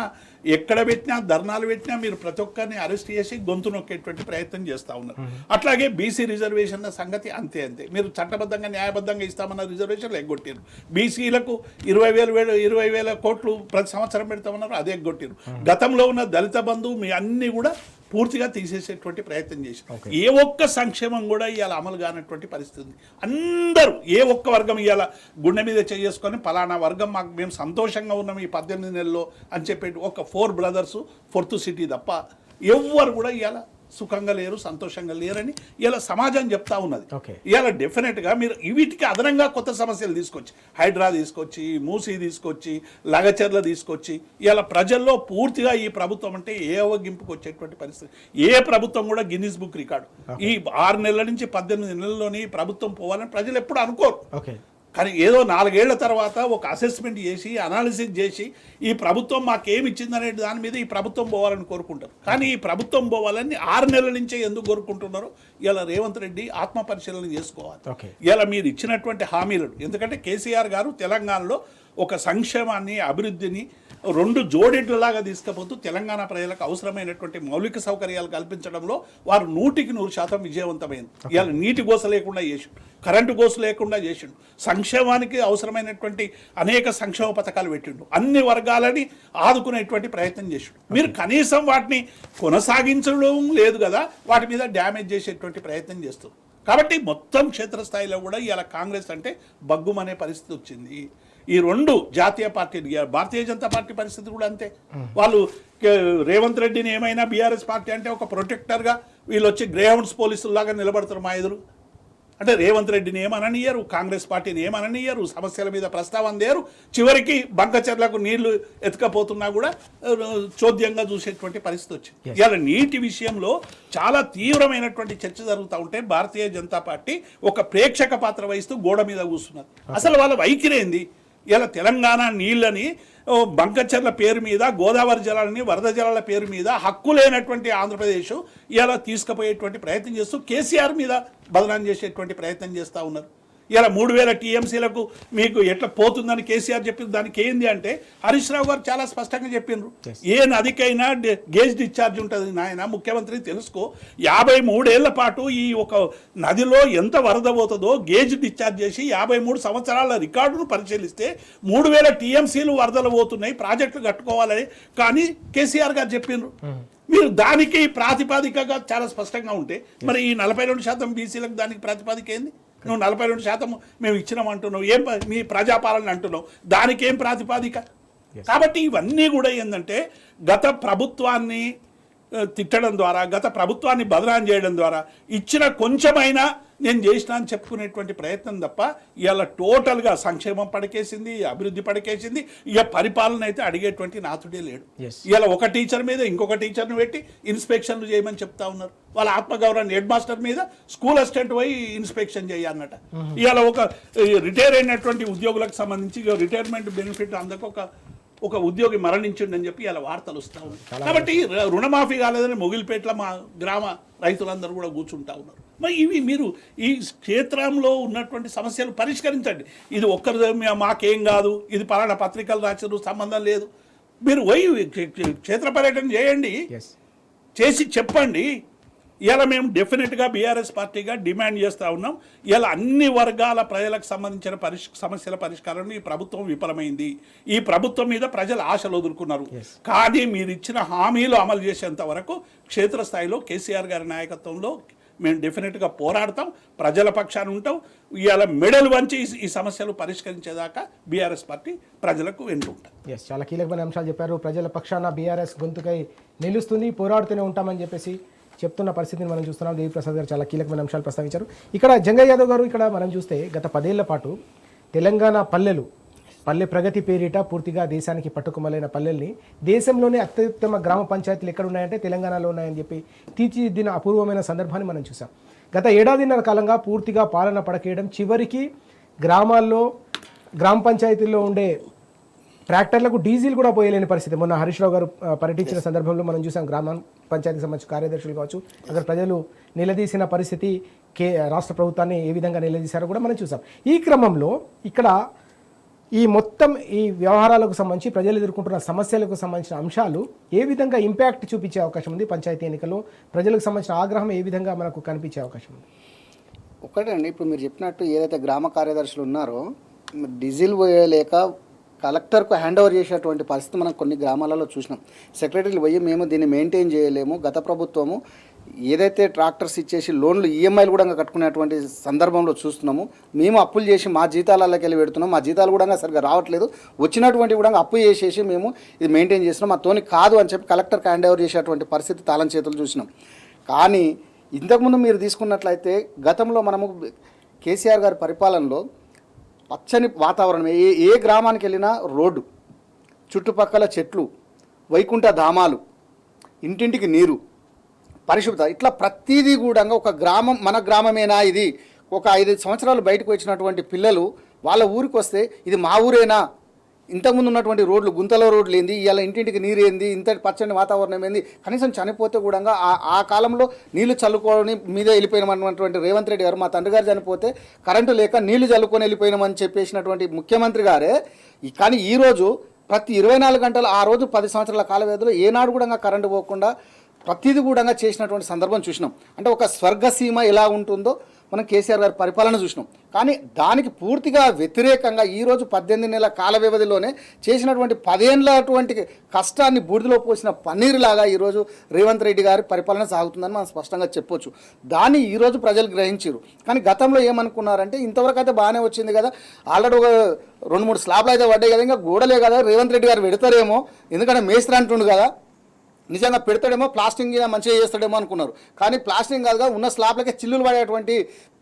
ఎక్కడ పెట్టినా, ధర్నాలు పెట్టినా మీరు ప్రతి ఒక్కరిని అరెస్ట్ చేసి గొంతు నొక్కేటువంటి ప్రయత్నం చేస్తూ ఉన్నారు. అట్లాగే బీసీ రిజర్వేషన్ల సంగతి అంతే. మీరు చట్టబద్ధంగా న్యాయబద్ధంగా ఇస్తామన్న రిజర్వేషన్లు ఎగ్గొట్టారు. బీసీలకు 20,000 కోట్లు ప్రతి సంవత్సరం పెడతామన్నారు, అదే ఎగ్గొట్టారు. గతంలో ఉన్న దళిత బంధు మీ అన్నీ కూడా పూర్తిగా తీసేసేటువంటి ప్రయత్నం చేశారు. ఏ ఒక్క సంక్షేమం కూడా ఇవాళ అమలు కానటువంటి పరిస్థితి. అందరూ ఏ ఒక్క వర్గం ఇవాళ గుండె మీద చేసుకొని పలానా వర్గం మాకు మేము సంతోషంగా ఉన్నాం ఈ 18 నెలల్లో అని చెప్పేసి ఒక 4 బ్రదర్స్ 4th సిటీ తప్ప ఎవ్వరు కూడా ఇవాళ సుఖంగా లేరు, సంతోషంగా లేరని ఇలా సమాజం చెప్తా ఉన్నది. ఇవాళ డెఫినెట్గా మీరు వీటికి అదనంగా కొత్త సమస్యలు తీసుకొచ్చి, హైడ్రా తీసుకొచ్చి, మూసీ తీసుకొచ్చి, లగచర్ల తీసుకొచ్చి ఇలా ప్రజల్లో పూర్తిగా ఈ ప్రభుత్వం అంటే ఏ అవగింపుకు వచ్చేటువంటి పరిస్థితి. ఏ ప్రభుత్వం కూడా గిన్నిస్ బుక్ రికార్డు ఈ 6 నెలల నుంచి 18 నెలల్లోని ప్రభుత్వం పోవాలని ప్రజలు ఎప్పుడు అనుకోరు. కానీ ఏదో 4 ఏళ్ల తర్వాత ఒక అసెస్మెంట్ చేసి, అనాలిసిస్ చేసి ఈ ప్రభుత్వం మాకేమి ఇచ్చిందనే దాని మీద ఈ ప్రభుత్వం పోవాలని కోరుకుంటారు. కానీ ఈ ప్రభుత్వం పోవాలని 6 నెలల నుంచే ఎందుకు కోరుకుంటున్నారో ఇలా రేవంత్ రెడ్డి ఆత్మ పరిశీలన చేసుకోవాలి. ఇలా మీరు ఇచ్చినటువంటి హామీలను, ఎందుకంటే కేసీఆర్ గారు తెలంగాణలో ఒక సంక్షేమాన్ని అభివృద్ధిని రెండు జోడెడ్లలాగా తీసుకుపోతూ తెలంగాణ ప్రజలకు అవసరమైనటువంటి మౌలిక సౌకర్యాలు కల్పించడంలో వారు 100% విజయవంతమైంది. ఇవాళ నీటి గోస లేకుండా చేసిండు, కరెంటు గోస లేకుండా చేసిండు, సంక్షేమానికి అవసరమైనటువంటి అనేక సంక్షేమ పథకాలు పెట్టిండు, అన్ని వర్గాలని ఆదుకునేటువంటి ప్రయత్నం చేసిండు. మీరు కనీసం వాటిని కొనసాగించడం లేదు కదా, వాటి మీద డ్యామేజ్ చేసేటువంటి ప్రయత్నం చేస్తారు. కాబట్టి మొత్తం క్షేత్రస్థాయిలో కూడా ఇవాళ కాంగ్రెస్ అంటే బగ్గుమనే పరిస్థితి వచ్చింది. ఈ రెండు జాతీయ పార్టీలు, భారతీయ జనతా పార్టీ పరిస్థితి కూడా అంతే. వాళ్ళు రేవంత్ రెడ్డిని ఏమైనా బీఆర్ఎస్ పార్టీ అంటే ఒక ప్రొటెక్టర్గా వీళ్ళు వచ్చి గ్రేహౌండ్స్ పోలీసుల్లాగా నిలబడతారు మా ఎదురు. అంటే రేవంత్ రెడ్డిని ఏమననియ్యరు, కాంగ్రెస్ పార్టీని ఏమననియ్యరు, సమస్యల మీద ప్రస్తావన లేరు, చివరికి బంకచెర్లకు నీళ్లు ఎత్తుకపోతున్నా కూడా చోద్యంగా చూసేటువంటి పరిస్థితి వచ్చింది. ఇవాళ నీటి విషయంలో చాలా తీవ్రమైనటువంటి చర్చ జరుగుతూ ఉంటే భారతీయ జనతా పార్టీ ఒక ప్రేక్షక పాత్ర వహిస్తూ గోడ మీద కూర్చున్నారు. అసలు వాళ్ళ వైఖరేంది? ఇలా తెలంగాణ నీళ్ళని బంకచెర్ల పేరు మీద, గోదావరి జలాలని వరద జలాల పేరు మీద హక్కు లేనటువంటి ఆంధ్రప్రదేశ్ ఇలా తీసుకుపోయేటువంటి ప్రయత్నం చేస్తూ కేసీఆర్ మీద బదనాం చేసేటువంటి ప్రయత్నం చేస్తూ ఉన్నారు. ఇలా 3000 టీఎంసీలకు మీకు ఎట్లా పోతుందని కేసీఆర్ చెప్పింది. దానికి ఏంది అంటే హరీష్ రావు గారు చాలా స్పష్టంగా చెప్పిండ్రు, ఏ నదికైనా గేజ్ డిశ్చార్జ్ ఉంటుంది నాయన, ముఖ్యమంత్రి తెలుసుకో, 53 ఏళ్ల పాటు ఈ ఒక నదిలో ఎంత వరద పోతుందో గేజ్ డిశ్చార్జ్ చేసి 53 సంవత్సరాల రికార్డును పరిశీలిస్తే 3000 టీఎంసీలు వరదలు పోతున్నాయి, ప్రాజెక్టులు కట్టుకోవాలని కానీ కేసీఆర్ గారు చెప్పిండ్రు. మీరు దానికి ప్రాతిపాదికగా చాలా స్పష్టంగా ఉంటే మరి ఈ 42% బీసీలకు దానికి ప్రాతిపాదిక ఏంది? నువ్వు 42% మేము ఇచ్చినాం అంటున్నావు, ఏం మీ ప్రజాపాలన అంటున్నావు, దానికి ఏం ప్రాతిపాదిక? కాబట్టి ఇవన్నీ కూడా ఏంటంటే గత ప్రభుత్వాన్ని తిట్టడం ద్వారా, గత ప్రభుత్వాన్ని బదనాం చేయడం ద్వారా ఇచ్చిన కొంచెమైనా నేను చేసిన అని చెప్పుకునేటువంటి ప్రయత్నం తప్ప ఇవాళ టోటల్గా సంక్షేమం పడకేసింది, అభివృద్ధి పడకేసింది. ఇక పరిపాలన అయితే అడిగేటువంటి నాతుడే లేడు. ఇవాళ ఒక టీచర్ మీద ఇంకొక టీచర్ని పెట్టి ఇన్స్పెక్షన్లు చేయమని చెప్తా ఉన్నారు. వాళ్ళ ఆత్మగౌరవాన్ని హెడ్ మాస్టర్ మీద స్కూల్ అసిస్టెంట్ పోయి ఇన్స్పెక్షన్ చేయాలన్నట. ఇవాళ ఒక రిటైర్ అయినటువంటి ఉద్యోగులకు సంబంధించి రిటైర్మెంట్ బెనిఫిట్ అందక ఒక ఉద్యోగి మరణించిండని చెప్పి ఇలా వార్తలు వస్తూ ఉన్నాయి. కాబట్టి రుణమాఫీ కాలేదని మొగిలిపేటలో మా గ్రామ రైతులందరూ కూడా కూర్చుంటా ఉన్నారు. మరి ఇవి మీరు ఈ క్షేత్రంలో ఉన్నటువంటి సమస్యలు పరిష్కరించండి. ఇది ఒక్కరి మాకేం కాదు, ఇది పలానా పత్రికలు రాసిన సంబంధం లేదు. మీరు పోయి క్షేత్ర పర్యటన చేయండి, చేసి చెప్పండి. ఇలా మేము డెఫినెట్గా బీఆర్ఎస్ పార్టీగా డిమాండ్ చేస్తూ ఉన్నాం. ఇలా అన్ని వర్గాల ప్రజలకు సంబంధించిన సమస్యల పరిష్కారంలో ఈ ప్రభుత్వం విఫలమైంది. ఈ ప్రభుత్వం మీద ప్రజలు ఆశలు వదులుకున్నారు. కానీ మీరు ఇచ్చిన హామీలు అమలు చేసేంత వరకు క్షేత్రస్థాయిలో కేసీఆర్ గారి నాయకత్వంలో మేము డెఫినెట్గా పోరాడతాం, ప్రజల పక్షాన ఉంటాం. ఇవాళ మెడల్ వంచి ఈ సమస్యలు పరిష్కరించేదాకా బీఆర్ఎస్ పార్టీ ప్రజలకు వెంటుంటాం. చాలా కీలకమైన అంశాలు చెప్పారు. ప్రజల పక్షాన బీఆర్ఎస్ గొంతుకై నిలుస్తుంది, పోరాడుతూనే ఉంటామని చెప్పేసి చెప్తున్న పరిస్థితిని మనం చూస్తున్నాం. దేవిప్రసాద్ గారు చాలా కీలకమైన అంశాలు ప్రస్తావించారు. ఇక్కడ జంగయ్య యాదవ్ గారు, ఇక్కడ మనం చూస్తే గత 10 ఏళ్ల పాటు తెలంగాణ పల్లె ప్రగతి పేరిట పూర్తిగా దేశానికి పట్టుకుమలైన పల్లెల్ని దేశంలోనే అత్యుత్తమ గ్రామ పంచాయతీలు ఎక్కడ ఉన్నాయంటే తెలంగాణలో ఉన్నాయని చెప్పి తీర్చిదిద్దిన అపూర్వమైన సందర్భాన్ని మనం చూసాం. గత 1.5 ఏడాదిన్నర కాలంగా పూర్తిగా పాలన పడకేయడం, చివరికి గ్రామాల్లో గ్రామ పంచాయతీల్లో ఉండే ట్రాక్టర్లకు డీజిల్ కూడా పోయలేని పరిస్థితి. మొన్న హరీష్ రావు గారు పర్యటించిన సందర్భంలో మనం చూసాం. గ్రామ పంచాయతీకి సంబంధించిన కార్యదర్శులు కావచ్చు, అక్కడ ప్రజలు నిలదీసిన పరిస్థితి, రాష్ట్ర ప్రభుత్వాన్ని ఏ విధంగా నిలదీశారో కూడా మనం చూసాం. ఈ క్రమంలో ఇక్కడ ఈ మొత్తం ఈ వ్యవహారాలకు సంబంధించి ప్రజలు ఎదుర్కొంటున్న సమస్యలకు సంబంధించిన అంశాలు ఏ విధంగా ఇంపాక్ట్ చూపించే అవకాశం ఉంది? పంచాయతీ ఎన్నికల్లో ప్రజలకు సంబంధించిన ఆగ్రహం ఏ విధంగా మనకు కనిపించే అవకాశం ఉంది? ఒకటండి, ఇప్పుడు మీరు చెప్పినట్టు ఏదైతే గ్రామ కార్యదర్శులు ఉన్నారో డీజిల్ పోయలేక కలెక్టర్కు హ్యాండ్ ఓవర్ చేసేటువంటి పరిస్థితి మనం కొన్ని గ్రామాలలో చూసినాం. సెక్రటరీలు పోయి మేము దీన్ని మెయింటైన్ చేయలేము, గత ప్రభుత్వము ఏదైతే ట్రాక్టర్స్ ఇచ్చేసి లోన్లు ఈఎంఐలు కూడా కట్టుకునేటువంటి సందర్భంలో చూస్తున్నాము. మేము అప్పులు చేసి మా జీతాలకి వెళ్ళి పెడుతున్నాం, మా జీతాలు కూడా సరిగ్గా రావట్లేదు, వచ్చినటువంటి కూడా అప్పు చేసేసి మేము ఇది మెయింటైన్ చేస్తున్నాం, మా తోని కాదు అని చెప్పి కలెక్టర్కి హ్యాండ్ ఓవర్ చేసేటువంటి పరిస్థితి తాళం చేతులు చూసినాం. కానీ ఇంతకుముందు మీరు తీసుకున్నట్లయితే గతంలో మనము కేసీఆర్ గారి పరిపాలనలో పచ్చని వాతావరణం, ఏ గ్రామానికి వెళ్ళినా రోడ్డు, చుట్టుపక్కల చెట్లు, వైకుంఠ ధామాలు, ఇంటింటికి నీరు, పరిశుభ్రత, ఇట్లా ప్రతిదీ కూడా ఒక గ్రామం మన గ్రామమేనా ఇది, ఒక 5 సంవత్సరాలు బయటకు వచ్చినటువంటి పిల్లలు వాళ్ళ ఊరికి వస్తే ఇది మా ఊరేనా, ఇంతకుముందు ఉన్నటువంటి రోడ్లు గుంతల రోడ్లు ఏంది, ఇవాళ ఇంటింటికి నీరు ఏంది, ఇంత పచ్చని వాతావరణం ఏంది, కనీసం చనిపోతే కూడా ఆ కాలంలో నీళ్లు చల్లుకొని మీదే వెళ్ళిపోయినామన్నటువంటి రేవంత్ రెడ్డి గారు, మా తండ్రి గారు చనిపోతే కరెంటు లేక నీళ్లు చల్లుకొని వెళ్ళిపోయినామని చెప్పేసినటువంటి ముఖ్యమంత్రి గారే. కానీ ఈరోజు ప్రతి 24 గంటలు ఆ రోజు 10 సంవత్సరాల కాల వ్యవధిలో ఏనాడు కూడా కరెంటు పోకుండా ప్రతిదీ కూడా చేసినటువంటి సందర్భం చూసినాం. అంటే ఒక స్వర్గసీమ ఎలా ఉంటుందో మనం కేసీఆర్ గారి పరిపాలన చూసినాం. కానీ దానికి పూర్తిగా వ్యతిరేకంగా ఈరోజు 18 నెలల కాల వ్యవధిలోనే చేసినటువంటి 10 ఏళ్ళటువంటి కష్టాన్ని బూడిదలో పోసిన పన్నీరులాగా ఈరోజు రేవంత్ రెడ్డి గారి పరిపాలన సాగుతుందని మనం స్పష్టంగా చెప్పొచ్చు. దాన్ని ఈరోజు ప్రజలు గ్రహించారు. కానీ గతంలో ఏమనుకున్నారంటే ఇంతవరకు అయితే బాగానే వచ్చింది కదా, ఆల్రెడీ ఒక 2-3 స్లాబ్లు అయితే పడ్డాయి కదా, ఇంకా గోడలే కదా, రేవంత్ రెడ్డి గారు పెడతారేమో, ఎందుకంటే మేస్త్రి అంటుండు కదా, నిజంగా పెడతాడేమో, ప్లాస్టింగ్ మంచిగా చేస్తాడేమో అనుకున్నారు. కానీ ప్లాస్టింగ్ కాదుగా ఉన్న స్లాబ్లకే చిల్లులు పడేటువంటి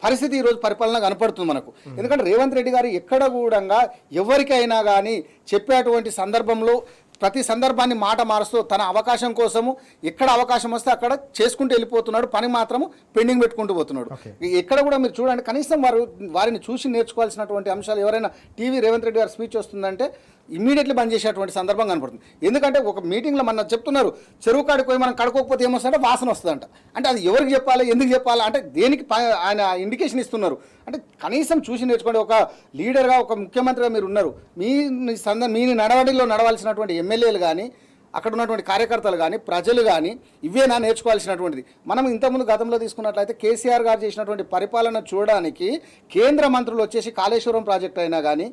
పరిస్థితి ఈరోజు పరిపాలన కనపడుతుంది మనకు. ఎందుకంటే రేవంత్ రెడ్డి గారు ఎక్కడ కూడా ఎవరికైనా కానీ చెప్పేటువంటి సందర్భంలో ప్రతి సందర్భాన్ని మాట మారుస్తూ తన అవకాశం కోసము ఎక్కడ అవకాశం వస్తే అక్కడ చేసుకుంటూ వెళ్ళిపోతున్నాడు, పని మాత్రము పెండింగ్ పెట్టుకుంటూ పోతున్నాడు. ఎక్కడ కూడా మీరు చూడండి, కనీసం వారిని చూసి నేర్చుకోవాల్సినటువంటి అంశాలు ఎవరైనా టీవీ రేవంత్ రెడ్డి గారు స్పీచ్ వస్తుందంటే ఇమ్మీడియట్లీ బంద్ చేసేటువంటి సందర్భం కనపడుతుంది. ఎందుకంటే ఒక మీటింగ్లో మన చెప్తున్నారు, చెరువు కాడికి పోయి మనం కడుక్కోకపోతే ఏమొస్తుందంటే వాసన వస్తుందంట. అంటే అది ఎవరికి చెప్పాలి, ఎందుకు చెప్పాలి, అంటే దేనికి ఆయన ఇండికేషన్ ఇస్తున్నారు. అంటే కనీసం చూసి నేర్చుకోండి. ఒక లీడర్గా, ఒక ముఖ్యమంత్రిగా మీరు ఉన్నారు, మీ నడవడిలో నడవాల్సినటువంటి ఎమ్మెల్యేలు కానీ, అక్కడ ఉన్నటువంటి కార్యకర్తలు కానీ, ప్రజలు కానీ ఇవేనా నేర్చుకోవాల్సినటువంటిది. మనం ఇంతకుముందు గతంలో తీసుకున్నట్లయితే కేసీఆర్ గారు చేసినటువంటి పరిపాలన చూడడానికి కేంద్ర మంత్రులు వచ్చేసి కాళేశ్వరం ప్రాజెక్ట్ అయినా కానీ,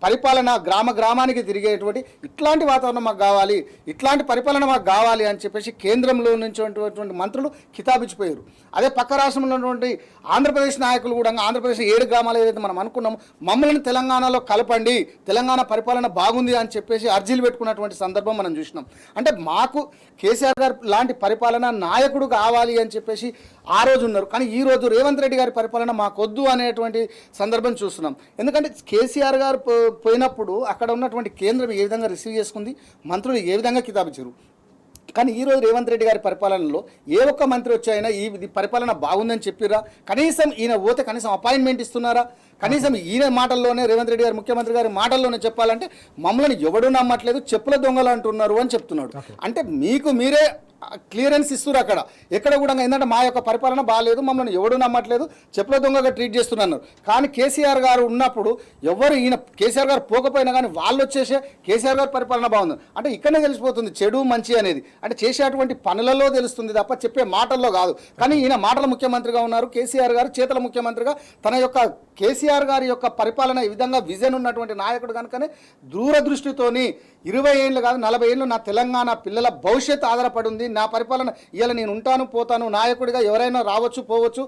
పరిపాలన గ్రామానికి తిరిగేటువంటి ఇట్లాంటి వాతావరణం మాకు కావాలి, ఇట్లాంటి పరిపాలన మాకు కావాలి అని చెప్పేసి కేంద్రంలో నుంచి మంత్రులు కితాబిచ్చిపోయారు. అదే పక్క రాష్ట్రంలో ఉన్నటువంటి ఆంధ్రప్రదేశ్ నాయకులు కూడా, ఆంధ్రప్రదేశ్ 7 గ్రామాలు ఏదైతే మనం అనుకున్నామో మమ్మల్ని తెలంగాణలో కలపండి, తెలంగాణ పరిపాలన బాగుంది అని చెప్పేసి అర్జీలు పెట్టుకున్నటువంటి సందర్భం మనం చూసినాం. అంటే మాకు కేసీఆర్ గారు లాంటి పరిపాలన నాయకుడు కావాలి అని చెప్పేసి ఆ రోజు ఉన్నారు. కానీ ఈ రోజు రేవంత్ రెడ్డి గారి పరిపాలన మాకొద్దు అనేటువంటి సందర్భం చూస్తున్నాం. ఎందుకంటే కేసీఆర్ గారు పోయినప్పుడు అక్కడ ఉన్నటువంటి కేంద్రం ఏ విధంగా రిసీవ్ చేసుకుంది, మంత్రులు ఏ విధంగా కితాబిచ్చారు. కానీ ఈరోజు రేవంత్ రెడ్డి గారి పరిపాలనలో ఏ ఒక్క మంత్రి వచ్చాయినా ఈ పరిపాలన బాగుందని చెప్పిరా, కనీసం ఈయన పోతే కనీసం అపాయింట్మెంట్ ఇస్తున్నారా, కనీసం ఈయన మాటల్లోనే రేవంత్ రెడ్డి గారు ముఖ్యమంత్రి గారి మాటల్లోనే చెప్పాలంటే మమ్మల్ని ఎవడు నమ్మట్లేదు, చెప్పుల దొంగలు అంటున్నారు అని చెప్తున్నాడు. అంటే మీకు మీరే క్లియరెన్స్ ఇస్తున్నారు. అక్కడ ఎక్కడ కూడా ఏంటంటే మా యొక్క పరిపాలన బాగాలేదు, మమ్మల్ని ఎవడు నమ్మట్లేదు, చెప్పుల దొంగగా ట్రీట్ చేస్తున్నారు. కానీ కేసీఆర్ గారు ఉన్నప్పుడు ఎవరు ఈయన కేసీఆర్ గారు పోకపోయినా కానీ వాళ్ళు వచ్చేసే కేసీఆర్ గారి పరిపాలన బాగుంది అంటే ఇక్కడనే తెలిసిపోతుంది చెడు మంచి అనేది. అంటే చేసేటువంటి పనులలో తెలుస్తుంది తప్ప చెప్పే మాటల్లో కాదు. కానీ ఈయన మాటల ముఖ్యమంత్రిగా ఉన్నారు, కేసీఆర్ గారు చేతల ముఖ్యమంత్రిగా తన యొక్క కేసీఆర్ గారి యొక్క పరిపాలన ఈ విధంగా విజన్ ఉన్నటువంటి నాయకుడు కనుకనే దూరదృష్టితోని 20 ఏళ్ళు కాదు 40 ఏళ్ళు నా తెలంగాణ పిల్లల భవిష్యత్తు ఆధారపడి ఉంది, నా పరిపాలన ఇవాళ నేను ఉంటాను పోతాను, నాయకుడిగా ఎవరైనా రావచ్చు పోవచ్చు,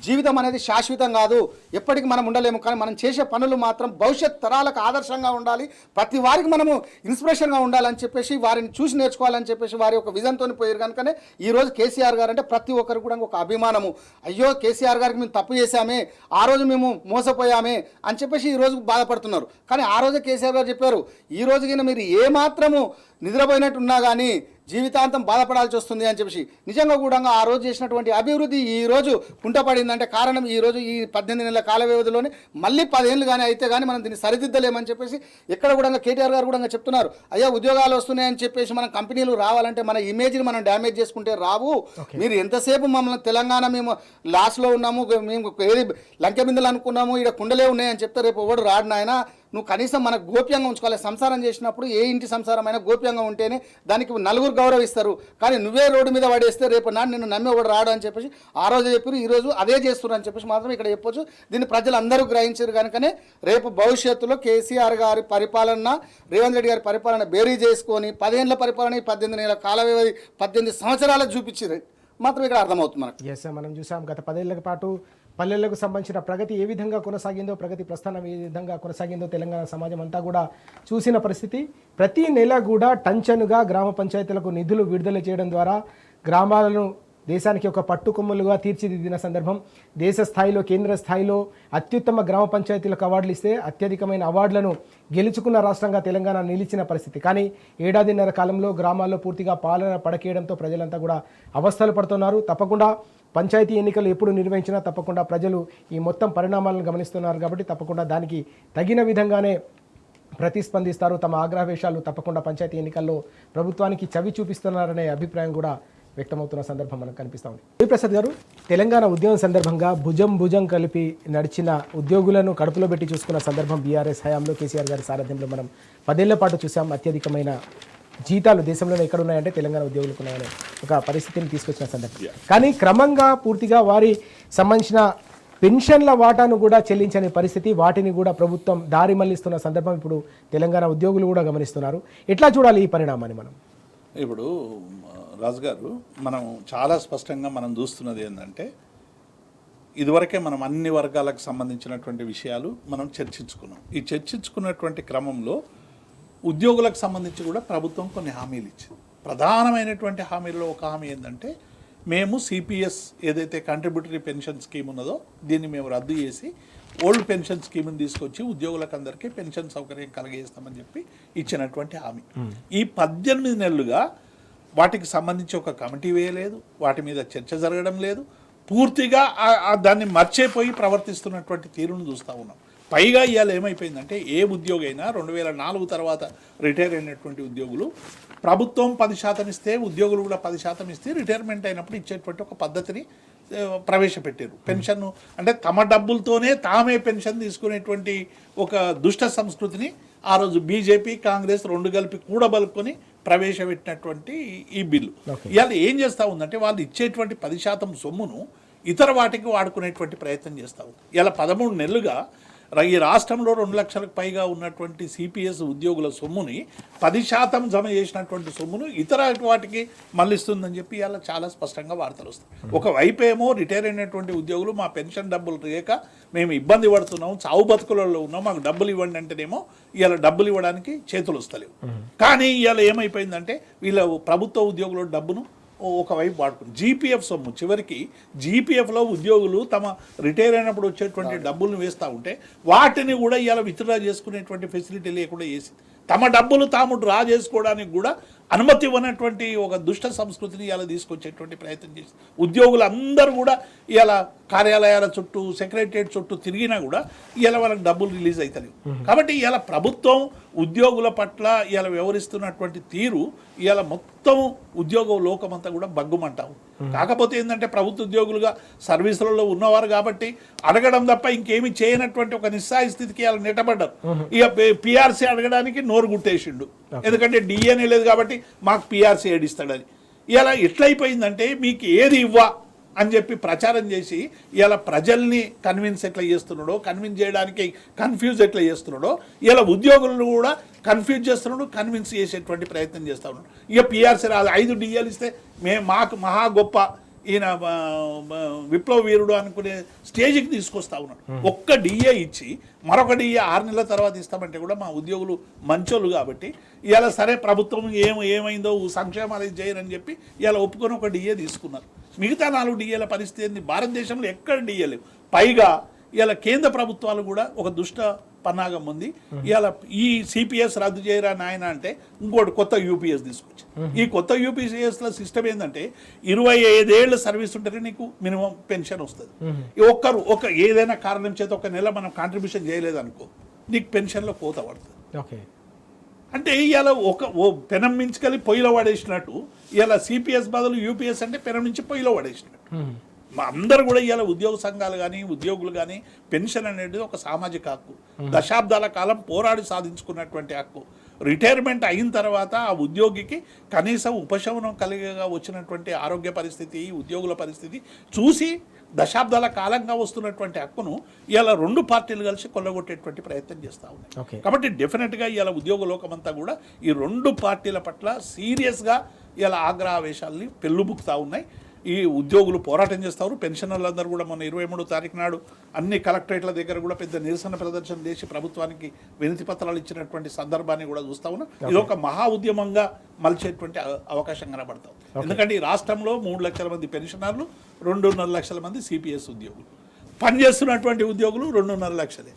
జీవితం అనేది శాశ్వతం కాదు, ఎప్పటికీ మనం ఉండలేము. కానీ మనం చేసే పనులు మాత్రం భవిష్యత్ తరాలకు ఆదర్శంగా ఉండాలి, ప్రతి వారికి మనము ఇన్స్పిరేషన్గా ఉండాలని చెప్పేసి వారిని చూసి నేర్చుకోవాలని చెప్పేసి వారి యొక్క విజన్తో పోయారు. కనుకనే ఈరోజు కేసీఆర్ గారు అంటే ప్రతి ఒక్కరు కూడా ఒక అభిమానము. అయ్యో కేసీఆర్ గారికి మేము తప్పు చేశామే, ఆ రోజు మేము మోసపోయామే అని చెప్పేసి ఈరోజు బాధపడుతున్నారు. కానీ ఆ రోజే కేసీఆర్ గారు చెప్పారు, ఈ రోజుకైనా మీరు ఏమాత్రము నిద్రపోయినట్టున్నా కానీ జీవితాంతం బాధపడాల్సి వస్తుంది అని చెప్పేసి. నిజంగా కూడా ఆ రోజు చేసినటువంటి అభివృద్ధి ఈ రోజు కుంటపడిందంటే కారణం ఈ రోజు ఈ 18 నెలల కాల వ్యవధిలోనే మళ్ళీ 10 ఏళ్ళు కానీ అయితే కానీ మనం దీన్ని సరిదిద్దలేమని చెప్పేసి ఎక్కడ కూడా కేటీఆర్ గారు కూడా చెప్తున్నారు. అయ్యా ఉద్యోగాలు వస్తున్నాయని చెప్పేసి మనం కంపెనీలు రావాలంటే మన ఇమేజ్ని మనం డ్యామేజ్ చేసుకుంటే రావు. మీరు ఎంతసేపు మమ్మల్ని తెలంగాణ మేము లాస్లో ఉన్నాము, మేము ఏది లంకె బిందెలు అనుకున్నాము, ఇక్కడ కుండలే ఉన్నాయని చెప్తే రేపు ఎవడు రాడు నాయన, నువ్వు కనీసం మనకు గోప్యంగా ఉంచుకోవాలి. సంసారం చేసినప్పుడు ఏ ఇంటి సంసారమైనా గోప్యంగా ఉంటేనే దానికి నలుగురు గౌరవిస్తారు. కానీ నువ్వే రోడ్డు మీద పడేస్తే రేపు నాడు నిన్ను నమ్మి ఒకడు రాడు అని చెప్పేసి ఆ రోజు చెప్పారు, ఈ రోజు అదే చేస్తున్నారు అని చెప్పేసి మాత్రం ఇక్కడ చెప్పొచ్చు. దీన్ని ప్రజలు అందరూ గ్రహించారు కనుకనే రేపు భవిష్యత్తులో కేసీఆర్ గారి పరిపాలన రేవంత్ రెడ్డి గారి పరిపాలన బేరీ చేసుకొని 10 ఏళ్ల పరిపాలన 18 నెలల కాల వ్యవధి 18 సంవత్సరాలకు చూపించారు మాత్రం ఇక్కడ అర్థమవుతుంది మనకు. ఎస్, మనం చూసాం గత 10 ఏళ్ల పాటు పల్లెలకు సంబంధించిన ప్రగతి ఏ విధంగా కొనసాగిందో, ప్రగతి ప్రస్థానం ఏ విధంగా కొనసాగిందో తెలంగాణ సమాజం అంతా కూడా చూసిన పరిస్థితి. ప్రతి నెల కూడా టంచనుగా గ్రామ పంచాయతీలకు నిధులు విడుదల చేయడం ద్వారా గ్రామాలను దేశానికి ఒక పట్టుకొమ్మలుగా తీర్చిదిద్దిన సందర్భం. దేశ స్థాయిలో కేంద్ర స్థాయిలో అత్యుత్తమ గ్రామ పంచాయతీలకు అవార్డులు ఇస్తే అత్యధికమైన అవార్డులను గెలుచుకున్న రాష్ట్రంగా తెలంగాణ నిలిచిన పరిస్థితి. కానీ 1.5 ఏళ్ల కాలంలో గ్రామాల్లో పూర్తిగా పాలన పడకేయడంతో ప్రజలంతా కూడా అవస్థలు పడుతున్నారు. తప్పకుండా పంచాయతీ ఎన్నికలు ఎప్పుడు నిర్వహించినా తప్పకుండా ప్రజలు ఈ మొత్తం పరిణామాలను గమనిస్తున్నారు కాబట్టి తప్పకుండా దానికి తగిన విధంగానే ప్రతిస్పందిస్తారు, తమ ఆగ్రహవేశాలు తప్పకుండా పంచాయతీ ఎన్నికల్లో ప్రభుత్వానికి చవి చూపిస్తున్నారనే అభిప్రాయం కూడా వ్యక్తమవుతున్న సందర్భం మనకు కనిపిస్తూ ఉంది. దేవిప్రసాద్ గారు, తెలంగాణ ఉద్యమం సందర్భంగా భుజం కలిపి నడిచిన ఉద్యోగులను కడుపులో పెట్టి చూసుకున్న సందర్భం బీఆర్ఎస్ హయాంలో కేసీఆర్ గారి సారథ్యంలో మనం 10 ఏళ్ల పాటు చూసాం. అత్యధికమైన జీతాలు దేశంలోనే ఎక్కడున్నాయంటే తెలంగాణ ఉద్యోగులకు ఉన్నాయనే ఒక పరిస్థితిని తీసుకొచ్చిన సందర్భం. కానీ క్రమంగా పూర్తిగా వారి సంబంధించిన పెన్షన్ల వాటాను కూడా చెల్లించని పరిస్థితి, వాటిని కూడా ప్రభుత్వం దారి మళ్లిస్తున్న సందర్భం ఇప్పుడు తెలంగాణ ఉద్యోగులు కూడా గమనిస్తున్నారు. ఎట్లా చూడాలి ఈ పరిణామాన్ని మనం? ఇప్పుడు రాజు గారు, మనం చాలా స్పష్టంగా మనం చూస్తున్నది ఏంటంటే, ఇదివరకే మనం అన్ని వర్గాలకు సంబంధించినటువంటి విషయాలు మనం చర్చించుకున్నాం. ఈ చర్చించుకున్నటువంటి క్రమంలో ఉద్యోగులకు సంబంధించి కూడా ప్రభుత్వం కొన్ని హామీలు ఇచ్చింది. ప్రధానమైనటువంటి హామీల్లో ఒక హామీ ఏంటంటే, మేము సిపిఎస్ ఏదైతే కంట్రిబ్యూటరీ పెన్షన్ స్కీమ్ ఉన్నదో దీన్ని మేము రద్దు చేసి ఓల్డ్ పెన్షన్ స్కీమ్ని తీసుకొచ్చి ఉద్యోగులకు అందరికీ పెన్షన్ సౌకర్యం కలిగేస్తామని చెప్పి ఇచ్చినటువంటి హామీ. ఈ 18 నెలలుగా వాటికి సంబంధించి ఒక కమిటీ వేయలేదు, వాటి మీద చర్చ జరగడం లేదు. పూర్తిగా దాన్ని మర్చిపోయి ప్రవర్తిస్తున్నటువంటి తీరును చూస్తూ ఉన్నాం. పైగా ఇవాళ ఏమైపోయిందంటే, ఏ ఉద్యోగి అయినా 2004 తర్వాత రిటైర్ అయినటువంటి ఉద్యోగులు ప్రభుత్వం 10% ఇస్తే ఉద్యోగులు కూడా 10% ఇస్తే రిటైర్మెంట్ అయినప్పుడు ఇచ్చేటువంటి ఒక పద్ధతిని ప్రవేశపెట్టారు. పెన్షన్ అంటే తమ డబ్బులతోనే తామే పెన్షన్ తీసుకునేటువంటి ఒక దుష్ట సంస్కృతిని ఆ రోజు బీజేపీ కాంగ్రెస్ రెండు కలిపి కూడబలుకొని ప్రవేశపెట్టినటువంటి ఈ బిల్లు ఇవాళ ఏం చేస్తూ ఉందంటే, వాళ్ళు ఇచ్చేటువంటి 10% సొమ్మును ఇతర వాటికి వాడుకునేటువంటి ప్రయత్నం చేస్తూ ఉంది. ఇలా 13 నెలలుగా ఈ రాష్ట్రంలో 2 లక్షలకు పైగా ఉన్నటువంటి సిపిఎస్ ఉద్యోగుల సొమ్ముని 10% జమ చేసినటువంటి సొమ్మును ఇతర వాటికి మళ్ళిస్తుందని చెప్పి ఇలా చాలా స్పష్టంగా వార్తలు వస్తాయి. ఒకవైపు ఏమో రిటైర్ అయినటువంటి ఉద్యోగులు మా పెన్షన్ డబ్బులు లేక మేము ఇబ్బంది పడుతున్నాం, చావు బతుకులలో ఉన్నాం, మాకు డబ్బులు ఇవ్వండి అంటేనేమో ఇలా డబ్బులు ఇవ్వడానికి చేతులు వస్తలేవు. కానీ ఇలా ఏమైపోయిందంటే, వీళ్ళ ప్రభుత్వ ఉద్యోగుల డబ్బును ఒకవైపు వాడుకుని జీపీఎఫ్ సొమ్ము, చివరికి జీపీఎఫ్లో ఉద్యోగులు తమ రిటైర్ అయినప్పుడు వచ్చేటువంటి డబ్బులను వేస్తూ ఉంటే వాటిని కూడా ఇలా విత్డ్రా చేసుకునేటువంటి ఫెసిలిటీ లేకుండా చేసి తమ డబ్బులు తాము డ్రా చేసుకోవడానికి కూడా అనుమతి ఇవ్వనటువంటి ఒక దుష్ట సంస్కృతిని ఇలా తీసుకొచ్చేటువంటి ప్రయత్నం చేసి ఉద్యోగులు అందరూ కూడా ఇలా కార్యాలయాల చుట్టూ సెక్రటరియట్ చుట్టూ తిరిగినా కూడా ఇలా వాళ్ళకి డబ్బులు రిలీజ్ అవుతలేవు. కాబట్టి ఇలా ప్రభుత్వం ఉద్యోగుల పట్ల ఇలా వ్యవహరిస్తున్నటువంటి తీరు ఇలా మొత్తం ఉద్యోగ లోకమంతా కూడా బగ్గుమంటావు. కాకపోతే ఏంటంటే, ప్రభుత్వ ఉద్యోగులుగా సర్వీసులలో ఉన్నవారు కాబట్టి అడగడం తప్ప ఇంకేమీ చేయనటువంటి ఒక నిస్సాయ స్థితికి ఇలా నెట్టబడ్డారు. ఇక పిఆర్సీ అడగడానికి నోరు గుట్టేసిండు, ఎందుకంటే డిఎన్ఏ లేదు కాబట్టి మాకు పిఆర్సీ ఏడిస్తాడని. ఇలా ఎట్లయిపోయిందంటే, మీకు ఏది ఇవ్వా అని చెప్పి ప్రచారం చేసి ఇలా ప్రజల్ని కన్విన్స్ ఎట్లా చేస్తున్నాడో, కన్విన్స్ చేయడానికి కన్ఫ్యూజ్ ఎట్లా చేస్తున్నాడో, ఇలా ఉద్యోగులను కూడా కన్ఫ్యూజ్ చేస్తున్నాడు, కన్విన్స్ చేసేటువంటి ప్రయత్నం చేస్తూ ఉన్నాడు. ఇక పిఆర్సీ రాదు, 5 డిఏలు ఇస్తే మాకు మహా గొప్ప ఈయన విప్లవ వీరుడు అనుకునే స్టేజ్కి తీసుకొస్తా ఉన్నాడు. ఒక్క డిఏ ఇచ్చి మరొక డిఏ 6 నెలల తర్వాత ఇస్తామంటే కూడా మా ఉద్యోగులు మంచోళ్ళు కాబట్టి ఇలా సరే ప్రభుత్వం ఏమైందో సంక్షేమాలు చేయరని చెప్పి ఇలా ఒప్పుకొని ఒక డిఏ తీసుకున్నారు. మిగతా 4 డిఏల పరిస్థితి ఏంది? భారతదేశంలో ఎక్కడ డిఏ లేవు. పైగా ఇలా కేంద్ర ప్రభుత్వాలు కూడా ఒక దుష్ట పన్నాగం ఉంది. ఇలా ఈ సిపిఎస్ రద్దు చేయరా నాయన అంటే ఇంకోటి కొత్త యూపీఎస్ తీసుకొచ్చి, ఈ కొత్త యూపీఎస్ల సిస్టమ్ ఏంటంటే 25 ఏళ్ళ సర్వీస్ ఉంటేనే నీకు మినిమం పెన్షన్ వస్తుంది. ఒక ఏదైనా కారణం చేత ఒక నెల మనం కాంట్రిబ్యూషన్ చేయలేదనుకో, నీకు పెన్షన్లో కోత పడుతుంది. అంటే ఇలా ఓ పెనం మించుకెళ్ళి పొయ్యిలో పడేసినట్టు ఇలా సిపిఎస్ బదులు యూపీఎస్ అంటే పెనం నుంచి పొయ్యిలో పడేసినట్టు. అందరూ కూడా ఇవాళ ఉద్యోగ సంఘాలు కానీ ఉద్యోగులు కానీ పెన్షన్ అనేది ఒక సామాజిక హక్కు, దశాబ్దాల కాలం పోరాడి సాధించుకున్నటువంటి హక్కు. రిటైర్మెంట్ అయిన తర్వాత ఆ ఉద్యోగికి కనీసం ఉపశమనం కలిగగా వచ్చినటువంటి ఆరోగ్య పరిస్థితి, ఉద్యోగుల పరిస్థితి చూసి దశాబ్దాల కాలంగా వస్తున్నటువంటి హక్కును ఇలా 2 పార్టీలు కలిసి కొల్లగొట్టేటువంటి ప్రయత్నం చేస్తూ ఉన్నాయి. కాబట్టి డెఫినెట్గా ఇలా ఉద్యోగ లోకమంతా కూడా ఈ 2 పార్టీల పట్ల సీరియస్గా ఇలా ఆగ్రహావేశాలని పెళ్ళుబుకుతూ ఉన్నాయి. ఈ ఉద్యోగులు పోరాటం చేస్తారు. పెన్షనర్లందరూ కూడా మొన్న 23వ తారీఖు నాడు అన్ని కలెక్టరేట్ల దగ్గర కూడా పెద్ద నిరసన ప్రదర్శన చేసి ప్రభుత్వానికి వినతి పత్రాలు ఇచ్చినటువంటి సందర్భాన్ని కూడా చూస్తా ఉన్నాం. ఇది ఒక మహా ఉద్యమంగా మలిచేటువంటి అవకాశం కనబడతాం. ఎందుకంటే ఈ రాష్ట్రంలో 3 లక్షల మంది పెన్షనర్లు, 2.5 లక్షల మంది సిపిఎస్ ఉద్యోగులు. పనిచేస్తున్నటువంటి ఉద్యోగులు 2.5 లక్షలే.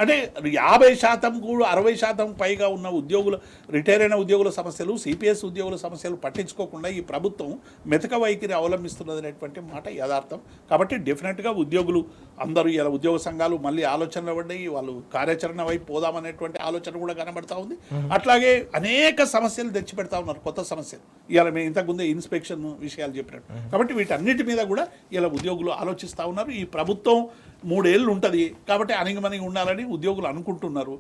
అంటే 50% కూడా 60% పైగా ఉన్న ఉద్యోగులు, రిటైర్ అయిన ఉద్యోగుల సమస్యలు, సిపిఎస్ ఉద్యోగుల సమస్యలు పట్టించుకోకుండా ఈ ప్రభుత్వం మెతక వైఖరి అవలంబిస్తున్నది అనేటువంటి మాట యథార్థం. కాబట్టి డెఫినెట్గా ఉద్యోగులు అందరూ ఇలా ఉద్యోగ సంఘాలు మళ్ళీ ఆలోచనలు పడ్డాయి, వాళ్ళు కార్యాచరణ వైపు పోదామనేటువంటి ఆలోచన కూడా కనబడతా ఉంది. అట్లాగే అనేక సమస్యలు తెచ్చిపెడతా ఉన్నారు, కొత్త సమస్యలు. ఇవాళ మేము ఇంతకుముందే ఇన్స్పెక్షన్ విషయాలు చెప్పినట్టు. కాబట్టి వీటన్నిటి మీద కూడా ఇలా ఉద్యోగులు ఆలోచిస్తూ ఉన్నారు. ఈ ప్రభుత్వం 3 ఏళ్ళు ఉంటుంది కాబట్టి అణిగిమణిగి ఉండాలని ఉద్యోగులు అనుకుంటున్నారు.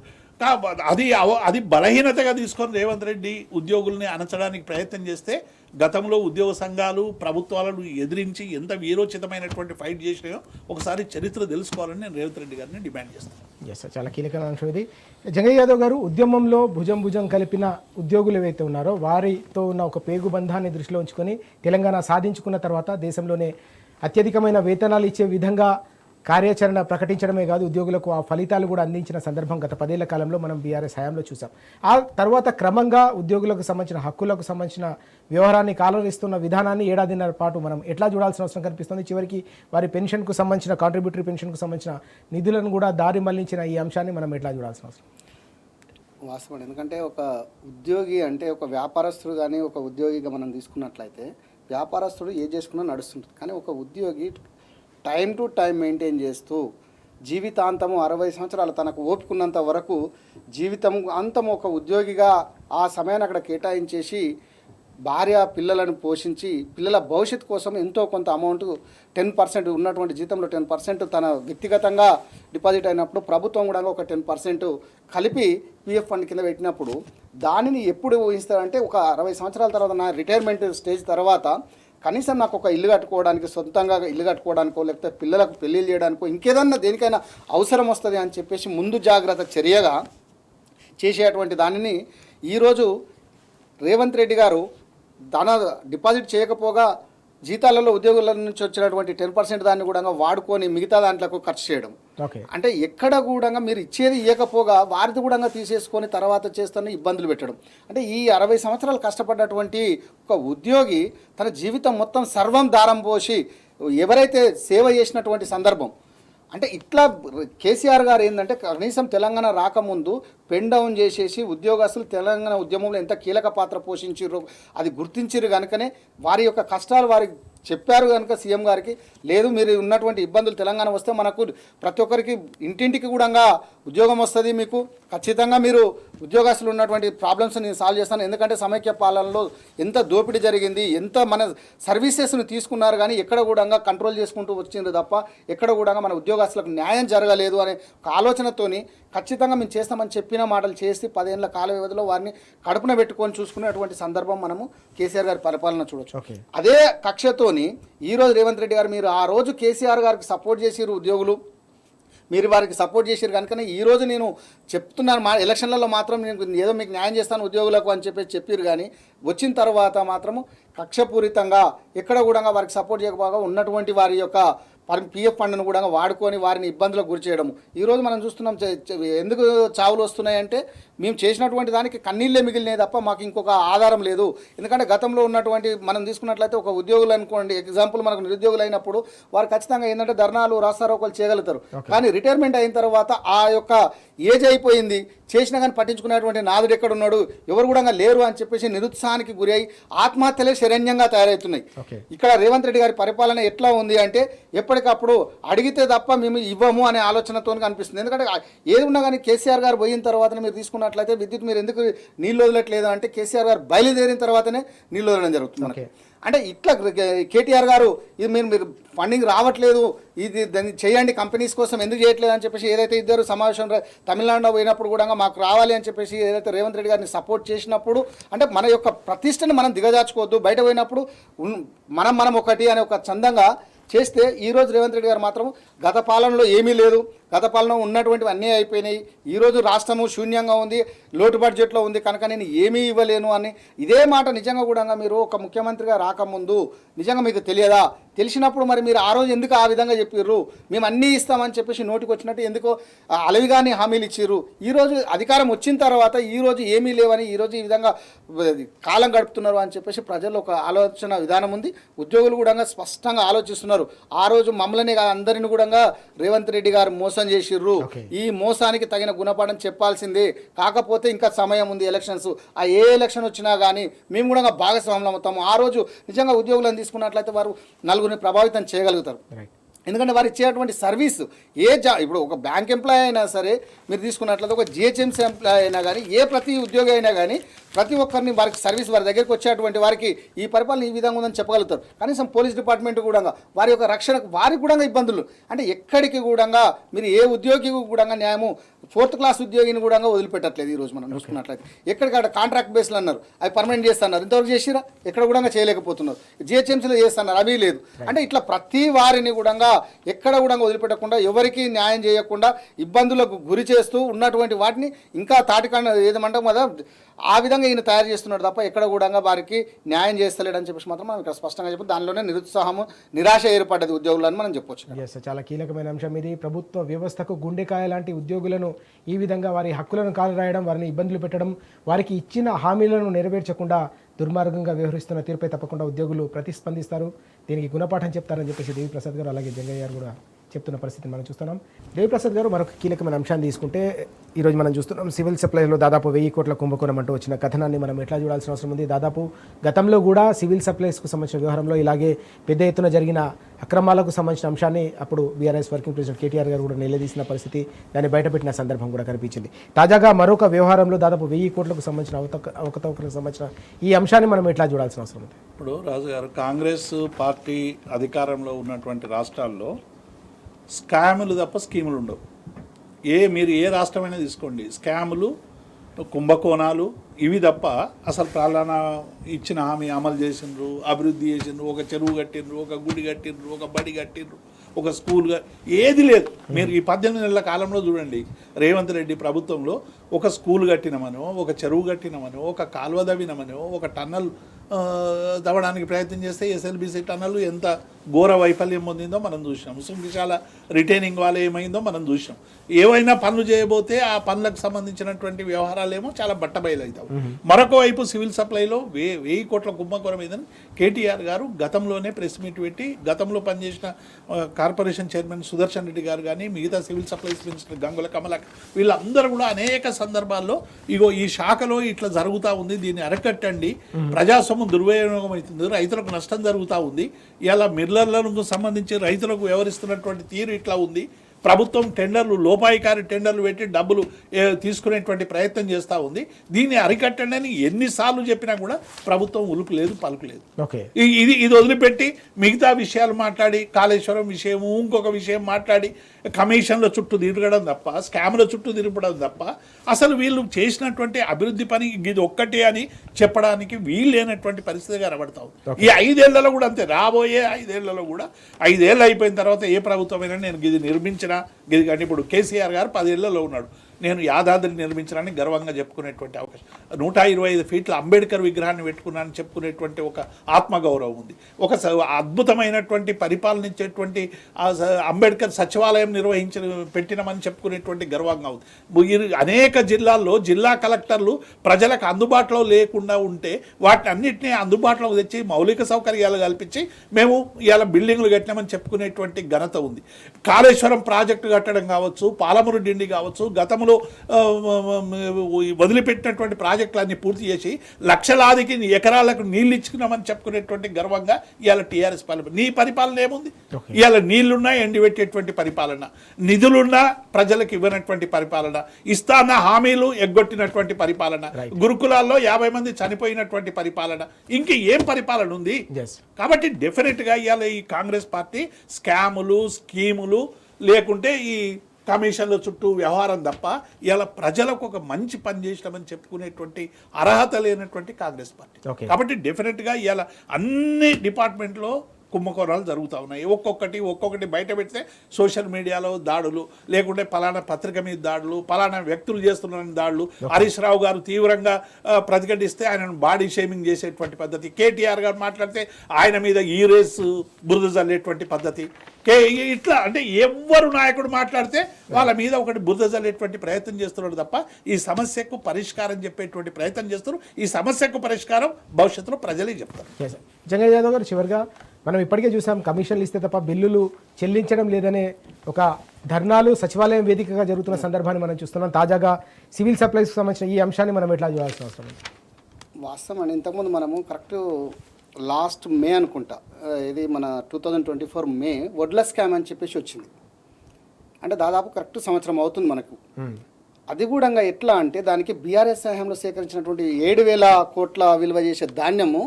అది బలహీనతగా తీసుకొని రేవంత్ రెడ్డి ఉద్యోగుల్ని అణచడానికి ప్రయత్నం చేస్తే గతంలో ఉద్యోగ సంఘాలు ప్రభుత్వాలను ఎదిరించి ఎంత వీరోచితమైనటువంటి ఫైట్ చేసినాయో ఒకసారి చరిత్ర తెలుసుకోవాలని నేను రేవంత్ రెడ్డి గారిని డిమాండ్ చేస్తాను. ఎస్ సార్, చాలా కీలకమైన అంశం ఇది. జంగయ్య యాదవ్ గారు, ఉద్యమంలో భుజం కలిపిన ఉద్యోగులు ఏవైతే ఉన్నారో వారితో ఉన్న ఒక పేగు బంధాన్ని దృష్టిలో ఉంచుకొని తెలంగాణ సాధించుకున్న తర్వాత దేశంలోనే అత్యధికమైన వేతనాలు ఇచ్చే విధంగా కార్యాచరణ ప్రకటించడమే కాదు, ఉద్యోగులకు ఆ ఫలితాలు కూడా అందించిన సందర్భం గత 10 ఏళ్ల కాలంలో మనం బీఆర్ఎస్ హయాంలో చూసాం. ఆ తర్వాత క్రమంగా ఉద్యోగులకు సంబంధించిన హక్కులకు సంబంధించిన వ్యవహారాన్ని కాలరిస్తున్న విధానాన్ని 1.5 ఏళ్ల పాటు మనం ఎట్లా చూడాల్సిన అవసరం కనిపిస్తుంది. చివరికి వారి పెన్షన్కు సంబంధించిన కాంట్రిబ్యూటరీ పెన్షన్కు సంబంధించిన నిధులను కూడా దారి మళ్లించిన ఈ అంశాన్ని మనం ఎట్లా చూడాల్సిన అవసరం? వాస్తవం. ఎందుకంటే ఒక ఉద్యోగి అంటే ఒక వ్యాపారస్తుడు కానీ ఒక ఉద్యోగిగా మనం తీసుకున్నట్లయితే వ్యాపారస్తుడు ఏ చేసుకున్నా నడుస్తుంటుంది. కానీ ఒక ఉద్యోగి టైం టు టైం మెయింటైన్ చేస్తూ జీవితాంతము 60 సంవత్సరాలు తనకు ఓపికన్నంత వరకు జీవితం అంతం ఒక ఉద్యోగిగా ఆ సమయాన్ని అక్కడ కేటాయించేసి భార్య పిల్లలను పోషించి పిల్లల భవిష్యత్తు కోసం ఎంతో కొంత అమౌంట్ 10% ఉన్నటువంటి జీతంలో 10% తన వ్యక్తిగతంగా డిపాజిట్ అయినప్పుడు ప్రభుత్వం కూడా ఒక 10% కలిపి పిఎఫ్ ఫండ్ కింద పెట్టినప్పుడు దానిని ఎప్పుడు ఊహిస్తారంటే ఒక 60 సంవత్సరాల తర్వాత నా రిటైర్మెంట్ స్టేజ్ తర్వాత కనీసం నాకు ఒక ఇల్లు కట్టుకోవడానికి, సొంతంగా ఇల్లు కట్టుకోవడానికో లేకపోతే పిల్లలకు పెళ్ళిళ్ళు చేయడానికో ఇంకేదన్నా దేనికైనా అవసరం వస్తుంది అని చెప్పేసి ముందు జాగ్రత్త చర్యగా చేసేటువంటి దానిని ఈరోజు రేవంత్ రెడ్డి గారు ధన డిపాజిట్ చేయకపోగా జీతాలలో ఉద్యోగుల నుంచి వచ్చినటువంటి 10% దాన్ని కూడా వాడుకొని మిగతా దాంట్లకు ఖర్చు చేయడం. అంటే ఎక్కడ కూడా మీరు ఇచ్చేది ఇవ్వకపోగా వారిది కూడా తీసేసుకొని తర్వాత చేస్తున్న ఇబ్బందులు పెట్టడం. అంటే ఈ 60 సంవత్సరాలు కష్టపడ్డటువంటి ఒక ఉద్యోగి తన జీవితం మొత్తం సర్వం దారం పోసి ఎవరైతే సేవ చేసినటువంటి సందర్భం అంటే ఇట్లా కేసీఆర్ గారు ఏంటంటే కనీసం తెలంగాణ రాకముందు పెన్ డౌన్ చేసేసి ఉద్యోగస్తులు తెలంగాణ ఉద్యమంలో ఎంత కీలక పాత్ర పోషించారో అది గుర్తించారు కనుకనే వారి యొక్క కష్టాలు వారికి చెప్పారు కనుక సీఎం గారికి, లేదు మీరు ఉన్నటువంటి ఇబ్బందులు తెలంగాణ వస్తే మనకు ప్రతి ఒక్కరికి ఇంటింటికి కూడా ఉద్యోగం వస్తుంది, మీకు ఖచ్చితంగా మీరు ఉద్యోగస్తులు ఉన్నటువంటి ప్రాబ్లమ్స్ నేను సాల్వ్ చేస్తాను. ఎందుకంటే సమైక్య పాలనలో ఎంత దోపిడీ జరిగింది, ఎంత మన సర్వీసెస్ను తీసుకున్నారు కానీ ఎక్కడ కూడా కంట్రోల్ చేసుకుంటూ వచ్చింది తప్ప ఎక్కడ కూడా మన ఉద్యోగస్తులకు న్యాయం జరగలేదు అనే ఒక ఆలోచనతోని ఖచ్చితంగా మేము చేస్తామని చెప్పిన మాటలు చేసి 10 ఏళ్ల కాల వ్యవధిలో వారిని కడుపున పెట్టుకొని చూసుకునేటువంటి సందర్భం మనము కేసీఆర్ గారి పరిపాలన చూడొచ్చు. అదే కక్షతోని ఈరోజు రేవంత్ రెడ్డి గారు మీరు ఆ రోజు కేసీఆర్ గారికి సపోర్ట్ చేసిరు ఉద్యోగులు, మీరు వారికి సపోర్ట్ చేసారు కనుకనే ఈరోజు నేను చెప్తున్నాను మా ఎలక్షన్లలో మాత్రం నేను ఏదో మీకు న్యాయం చేస్తాను ఉద్యోగులకు అని చెప్పారు కానీ వచ్చిన తర్వాత మాత్రము కక్షపూరితంగా ఎక్కడ కూడా వారికి సపోర్ట్ చేయకపోగా ఉన్నటువంటి వారి యొక్క పిఎఫ్ ఫండ్ను కూడా వాడుకొని వారిని ఇబ్బందులకు గురి చేయడము. ఈరోజు మనం చూస్తున్నాం ఎందుకు చావులు వస్తున్నాయంటే మేము చేసినటువంటి దానికి కన్నీళ్ళే మిగిలినాయి తప్ప మాకు ఇంకొక ఆధారం లేదు. ఎందుకంటే గతంలో ఉన్నటువంటి మనం తీసుకున్నట్లయితే ఒక ఉద్యోగులు అనుకోండి, ఎగ్జాంపుల్ మనకు నిరుద్యోగులు అయినప్పుడు వారు ఖచ్చితంగా ఏంటంటే ధర్నాలు రాస్తారోకలు చేయగలుగుతారు. కానీ రిటైర్మెంట్ అయిన తర్వాత ఆ యొక్క ఏజ్ అయిపోయింది, చేసినా కానీ పట్టించుకునేటువంటి నాదుడు ఎక్కడున్నాడు, ఎవరు కూడా లేరు అని చెప్పేసి నిరుత్సాహానికి గురి అయి ఆత్మహత్యలే శరణ్యంగా తయారవుతున్నాయి. ఇక్కడ రేవంత్ రెడ్డి గారి పరిపాలన ఎట్లా ఉంది అంటే ఎప్పటికప్పుడు అడిగితే తప్ప మేము ఇవ్వము అనే ఆలోచనతో కనిపిస్తుంది. ఎందుకంటే ఏది ఉన్నా కానీ కేసీఆర్ గారు పోయిన తర్వాత మీరు తీసుకున్నట్లయితే విద్యుత్ మీరు ఎందుకు నీళ్ళు వదలట్లేదు అంటే కేసీఆర్ గారు బయలుదేరిన తర్వాతనే నీళ్ళు వదలడం జరుగుతుంది. అంటే ఇట్లా కేటీఆర్ గారు ఇది మీరు ఫండింగ్ రావట్లేదు, ఇది దాన్ని చేయండి కంపెనీస్ కోసం ఎందుకు చేయట్లేదు అని చెప్పేసి ఏదైతే ఇద్దరు సమావేశం తమిళనాడులో పోయినప్పుడు కూడా మాకు రావాలి అని చెప్పేసి ఏదైతే రేవంత్ రెడ్డి గారిని సపోర్ట్ చేసినప్పుడు అంటే మన యొక్క ప్రతిష్టను మనం దిగజార్చుకోవద్దు, బయట పోయినప్పుడు మనం ఒకటి అనే ఒక చందంగా చేస్తే ఈరోజు రేవంత్ రెడ్డి గారు మాత్రం గత పాలనలో ఏమీ లేదు, గత పాలన ఉన్నటువంటివి అన్నీ అయిపోయినాయి, ఈరోజు రాష్ట్రము శూన్యంగా ఉంది, లోటు బడ్జెట్లో ఉంది కనుక నేను ఏమీ ఇవ్వలేను అని ఇదే మాట నిజంగా కూడా మీరు ఒక ముఖ్యమంత్రిగా రాకముందు నిజంగా మీకు తెలియదా? తెలిసినప్పుడు మరి మీరు ఆ రోజు ఎందుకు ఆ విధంగా చెప్పిర్రు, మేము అన్నీ ఇస్తామని చెప్పేసి నోటికి వచ్చినట్టు ఎందుకో అలవిగాని హామీలు ఇచ్చిర్రు. ఈరోజు అధికారం వచ్చిన తర్వాత ఈరోజు ఏమీ లేవని ఈరోజు ఈ విధంగా కాలం గడుపుతున్నారు అని చెప్పేసి ప్రజల్లో ఒక ఆలోచన విధానం ఉంది. ఉద్యోగులు కూడా స్పష్టంగా ఆలోచిస్తున్నారు. ఉన్నారు. ఆ రోజు మమ్మల్ని అందరిని కూడా రేవంత్ రెడ్డి గారు మోసం చేసిర్రు. ఈ మోసానికి తగిన గుణపాఠం చెప్పాల్సిందే. కాకపోతే ఇంకా సమయం ఉంది ఎలక్షన్స్. ఆ ఏ ఎలక్షన్ వచ్చినా కానీ మేము కూడా భాగస్వాములు అవుతాము. ఆ రోజు నిజంగా ఉద్యోగులను తీసుకున్నట్లయితే వారు నలుగురిని ప్రభావితం చేయగలుగుతారు. ఎందుకంటే వారు ఇచ్చేటువంటి సర్వీస్ ఇప్పుడు ఒక బ్యాంక్ ఎంప్లాయ్ అయినా సరే మీరు తీసుకున్నట్లయితే ఒక జిహెచ్ఎంసీ ఎంప్లాయ్ అయినా కానీ ప్రతి ఉద్యోగి అయినా కానీ ప్రతి ఒక్కరిని వారికి సర్వీస్ వారి దగ్గరికి వచ్చేటువంటి వారికి ఈ పరిపాలన ఈ విధంగా ఉందని చెప్పగలుగుతారు. కనీసం పోలీస్ డిపార్ట్మెంట్ కూడా వారి యొక్క రక్షణకు వారికి కూడా ఇబ్బందులు. అంటే ఎక్కడికి కూడా మీరు ఏ ఉద్యోగి కూడా న్యాయము 4th క్లాస్ ఉద్యోగిని కూడా వదిలిపెట్టట్లేదు. ఈరోజు మనం చూసుకున్నట్లయితే ఎక్కడికక్కడ కాంట్రాక్ట్ బేస్లు అన్నారు, అవి పర్మనెంట్ చేస్తున్నారు. ఇంతవరకు చేసిరా? ఎక్కడ కూడా చేయలేకపోతున్నారు. జిహెచ్ఎంసీలో చేస్తున్నారు, అవి లేదు. అంటే ఇట్లా ప్రతి వారిని కూడా ఎక్కడ కూడా వదిలిపెట్టకుండా ఎవరికి న్యాయం చేయకుండా ఇబ్బందులకు గురి చేస్తూ ఉన్నటువంటి వాటిని ఇంకా తాటికాండ ఏదేమంటాం కదా ఆ విధంగా ఈయన తయారు చేస్తున్నాడు తప్ప ఎక్కడ కూడా వారికి న్యాయం చేస్తలేడని చెప్పేసి మాత్రం మనం ఇక్కడ స్పష్టంగా చెప్పి దానిలోనే నిరుత్సాహము నిరాశ ఏర్పడ్డది ఉద్యోగులని మనం చెప్పొచ్చు. చాలా కీలకమైన అంశం ఇది. ప్రభుత్వ వ్యవస్థకు గుండెకాయ లాంటి ఉద్యోగులను ఈ విధంగా వారి హక్కులను కాలు రాయడం, వారిని ఇబ్బందులు పెట్టడం, వారికి ఇచ్చిన హామీలను నెరవేర్చకుండా దుర్మార్గంగా వ్యవహరిస్తున్న తీరుపై తప్పకుండా ఉద్యోగులు ప్రతిస్పందిస్తారు, దీనికి గుణపాఠం చెప్తారని చెప్పేసి దేవిప్రసాద్ గారు అలాగే జంగయ్య గారు కూడా చెప్తున్న పరిస్థితిని మనం చూస్తున్నాం. దేవిప్రసాద్ గారు మరొక కీలకమైన అంశాన్ని తీసుకుంటే ఈరోజు మనం చూస్తున్నాం సివిల్ సప్లైలో దాదాపు 1000 కోట్ల కుంభకోణం అంటూ వచ్చిన కథనాన్ని మనం ఎట్లా చూడాల్సిన అవసరం ఉంది. దాదాపు గతంలో కూడా సివిల్ సప్లైస్కు సంబంధించిన వ్యవహారంలో ఇలాగే పెద్ద ఎత్తున జరిగిన అక్రమాలకు సంబంధించిన అంశాన్ని అప్పుడు బీఆర్ఎస్ వర్కింగ్ ప్రెసిడెంట్ కేటీఆర్ గారు కూడా నిలదీసిన పరిస్థితి, దాన్ని బయటపెట్టిన సందర్భం కూడా కనిపించింది. తాజాగా మరొక వ్యవహారంలో దాదాపు 1000 కోట్లకు సంబంధించిన అవకతవకలకు సంబంధించిన ఈ అంశాన్ని మనం ఎట్లా చూడాల్సిన అవసరం ఉంది. ఇప్పుడు రాజు గారు, కాంగ్రెస్ పార్టీ అధికారంలో ఉన్నటువంటి రాష్ట్రాల్లో స్కాములు తప్ప స్కీములు ఉండవు. మీరు ఏ రాష్ట్రమైనా తీసుకోండి, స్కాములు, కుంభకోణాలు ఇవి తప్ప అసలు పాలన ఇచ్చిన హామీ అమలు చేసిండ్రు, అభివృద్ధి చేసిండ్రు, ఒక చెరువు కట్టిండ్రు, ఒక గుడి కట్టిండ్రు, ఒక బడి కట్టిండ్రు, ఒక స్కూల్ ఏది లేదు. మీరు ఈ 18 నెలల కాలంలో చూడండి, రేవంత్ రెడ్డి ప్రభుత్వంలో ఒక స్కూల్ కట్టినమనో, ఒక చెరువు కట్టినమనో, ఒక కాలువ దవ్వినమనో, ఒక టన్నల్ తవ్వడానికి ప్రయత్నం చేస్తే ఎస్ఎల్బీసీ టన్నల్ ఎంత ఘోర వైఫల్యం పొందిందో మనం చూసినాం. సుంకిశాల రిటైనింగ్ వాళ్ళు ఏమైందో మనం చూసినాం. ఏవైనా పనులు చేయబోతే ఆ పనులకు సంబంధించినటువంటి వ్యవహారాలేమో చాలా బట్టబయలవుతావు. మరొక వైపు సివిల్ సప్లైలో 1000 కోట్ల కుంభకోణం ఏదని కేటీఆర్ గారు గతంలోనే ప్రెస్ మీట్ పెట్టి, గతంలో పనిచేసిన కార్పొరేషన్ చైర్మన్ సుదర్శన్ రెడ్డి గారు కానీ మిగతా civil supplies minister Gangula Kamalakar వీళ్ళందరూ కూడా అనేక సందర్భాల్లో ఇగో ఈ శాఖలో ఇట్లా జరుగుతూ ఉంది, దీన్ని అరకట్టండి, ప్రజాస్వామ్యం దుర్వినియోగం అవుతుంది, రైతులకు నష్టం జరుగుతూ ఉంది, ఇలా మిల్లర్లకు సంబంధించి రైతులకు వ్యవహరిస్తున్నటువంటి తీరు ఇట్లా ఉంది, ప్రభుత్వం టెండర్లు లోపాయికారి టెండర్లు పెట్టి డబ్బులు తీసుకునేటువంటి ప్రయత్నం చేస్తూ ఉంది, దీన్ని అరికట్టండి అని ఎన్నిసార్లు చెప్పినా కూడా ప్రభుత్వం ఉలుపు లేదు, పలుకు లేదు. ఇది వదిలిపెట్టి మిగతా విషయాలు మాట్లాడి, కాళేశ్వరం విషయం, ఇంకొక విషయం మాట్లాడి కమిషన్ల చుట్టూ తిరగడం తప్ప, స్కామ్ల చుట్టూ తిరగడం తప్ప అసలు వీళ్ళు చేసినటువంటి అభివృద్ధి పని ఇది ఒక్కటే అని చెప్పడానికి వీళ్ళేనటువంటి పరిస్థితి కనబడతా ఉంది. ఈ 5 ఏళ్లలో కూడా అంతే. రాబోయే 5 ఏళ్లలో కూడా 5 ఏళ్ళు అయిపోయిన తర్వాత ఏ ప్రభుత్వమైనా నేను ఇది నిర్మించిన ఇది కానీ, ఇప్పుడు కేసీఆర్ గారు 10 ఏళ్లలో ఉన్నాడు, నేను యాదాద్రి నిర్మించడానికి గర్వంగా చెప్పుకునేటువంటి అవకాశం, 125 ఫీట్ల అంబేద్కర్ విగ్రహాన్ని పెట్టుకున్నానని చెప్పుకునేటువంటి ఒక ఆత్మగౌరవం ఉంది. ఒక అద్భుతమైనటువంటి పరిపాలనించేటువంటి అంబేద్కర్ సచివాలయం పెట్టినామని చెప్పుకునేటువంటి గర్వంగా ఉంది. అనేక జిల్లాల్లో జిల్లా కలెక్టర్లు ప్రజలకు అందుబాటులో లేకుండా ఉంటే వాటిని అన్నింటినీ అందుబాటులోకి తెచ్చి మౌలిక సౌకర్యాలు కల్పించి మేము ఇవాళ బిల్డింగ్లు కట్టినామని చెప్పుకునేటువంటి ఘనత ఉంది. కాళేశ్వరం ప్రాజెక్టు కట్టడం కావచ్చు, పాలమూరు డిండి కావచ్చు, గతంలో వదిలిపెట్టినటువంటి ప్రాజెక్టులన్నీ పూర్తి చేసి లక్షలాదికి ఎకరాలకు నీళ్ళు ఇచ్చుకున్నామని చెప్పుకునేటువంటి గర్వంగా ఇవాళ టీఆర్ఎస్ పాలన. నీ పరిపాలన ఏముంది? ఇవాళ నీళ్లున్నా ఎండిపెట్టేటువంటి పరిపాలన, నిధులున్నా ప్రజలకు ఇవ్వనటువంటి పరిపాలన, ఇస్తాన్న హామీలు ఎగ్గొట్టినటువంటి పరిపాలన, గురుకులాల్లో 50 మంది చనిపోయినటువంటి పరిపాలన, ఇంక ఏం పరిపాలన ఉంది? కాబట్టి డెఫినెట్గా ఇవాళ ఈ కాంగ్రెస్ పార్టీ స్కాములు, స్కీములు లేకుంటే ఈ కమిషన్ల చుట్టూ వ్యవహారం తప్ప ఇలా ప్రజలకు ఒక మంచి పని చేసినామని చెప్పుకునేటువంటి అర్హత లేనటువంటి కాంగ్రెస్ పార్టీ. కాబట్టి డెఫినెట్గా ఇలా అన్ని డిపార్ట్మెంట్లో కుంభకోణాలు జరుగుతూ ఉన్నాయి. ఒక్కొక్కటి బయట పెడితే సోషల్ మీడియాలో దాడులు, లేకుంటే పలానా పత్రిక మీద దాడులు, పలానా వ్యక్తులు చేస్తున్నారని దాడులు, హరీష్ రావు గారు తీవ్రంగా ప్రతిఘటిస్తే ఆయనను బాడీ షేమింగ్ చేసేటువంటి పద్ధతి, కేటీఆర్ గారు మాట్లాడితే ఆయన మీద ఈ రేసు బురద జల్లేటువంటి పద్ధతి. ఇట్లా అంటే ఎవ్వరు నాయకుడు మాట్లాడితే వాళ్ళ మీద ఒకటి బురద జల్లేటువంటి ప్రయత్నం చేస్తున్నాడు తప్ప ఈ సమస్యకు పరిష్కారం చెప్పేటువంటి ప్రయత్నం చేస్తున్నారు. ఈ సమస్యకు పరిష్కారం భవిష్యత్తులో ప్రజలే చెప్తారు. జంగయ్య యాదవ్ గారు, చివరిగా మనం ఇప్పటికే చూసాం కమిషన్లు ఇస్తే తప్ప బిల్లులు చెల్లించడం లేదనే ఒక ధర్నాలు సచివాలయం వేదికగా జరుగుతున్న సందర్భాన్ని మనం చూస్తున్నాం. తాజాగా సివిల్ సప్లైస్కి సంబంధించిన ఈ అంశాన్ని మనం ఎట్లా చూడాల్సిన అవసరం ఉంది? వాస్తవం అండి, ఇంతకుముందు మనము కరెక్ట్ లాస్ట్ మే అనుకుంటా, ఇది మన 2024 మే వడ్ల స్కామ్ అని చెప్పేసి వచ్చింది. అంటే దాదాపు కరెక్ట్ సంవత్సరం అవుతుంది మనకు. అది కూడా ఎట్లా అంటే దానికి బీఆర్ఎస్ సహాయంలో సేకరించినటువంటి 7,000 కోట్ల విలువ చేసే ధాన్యము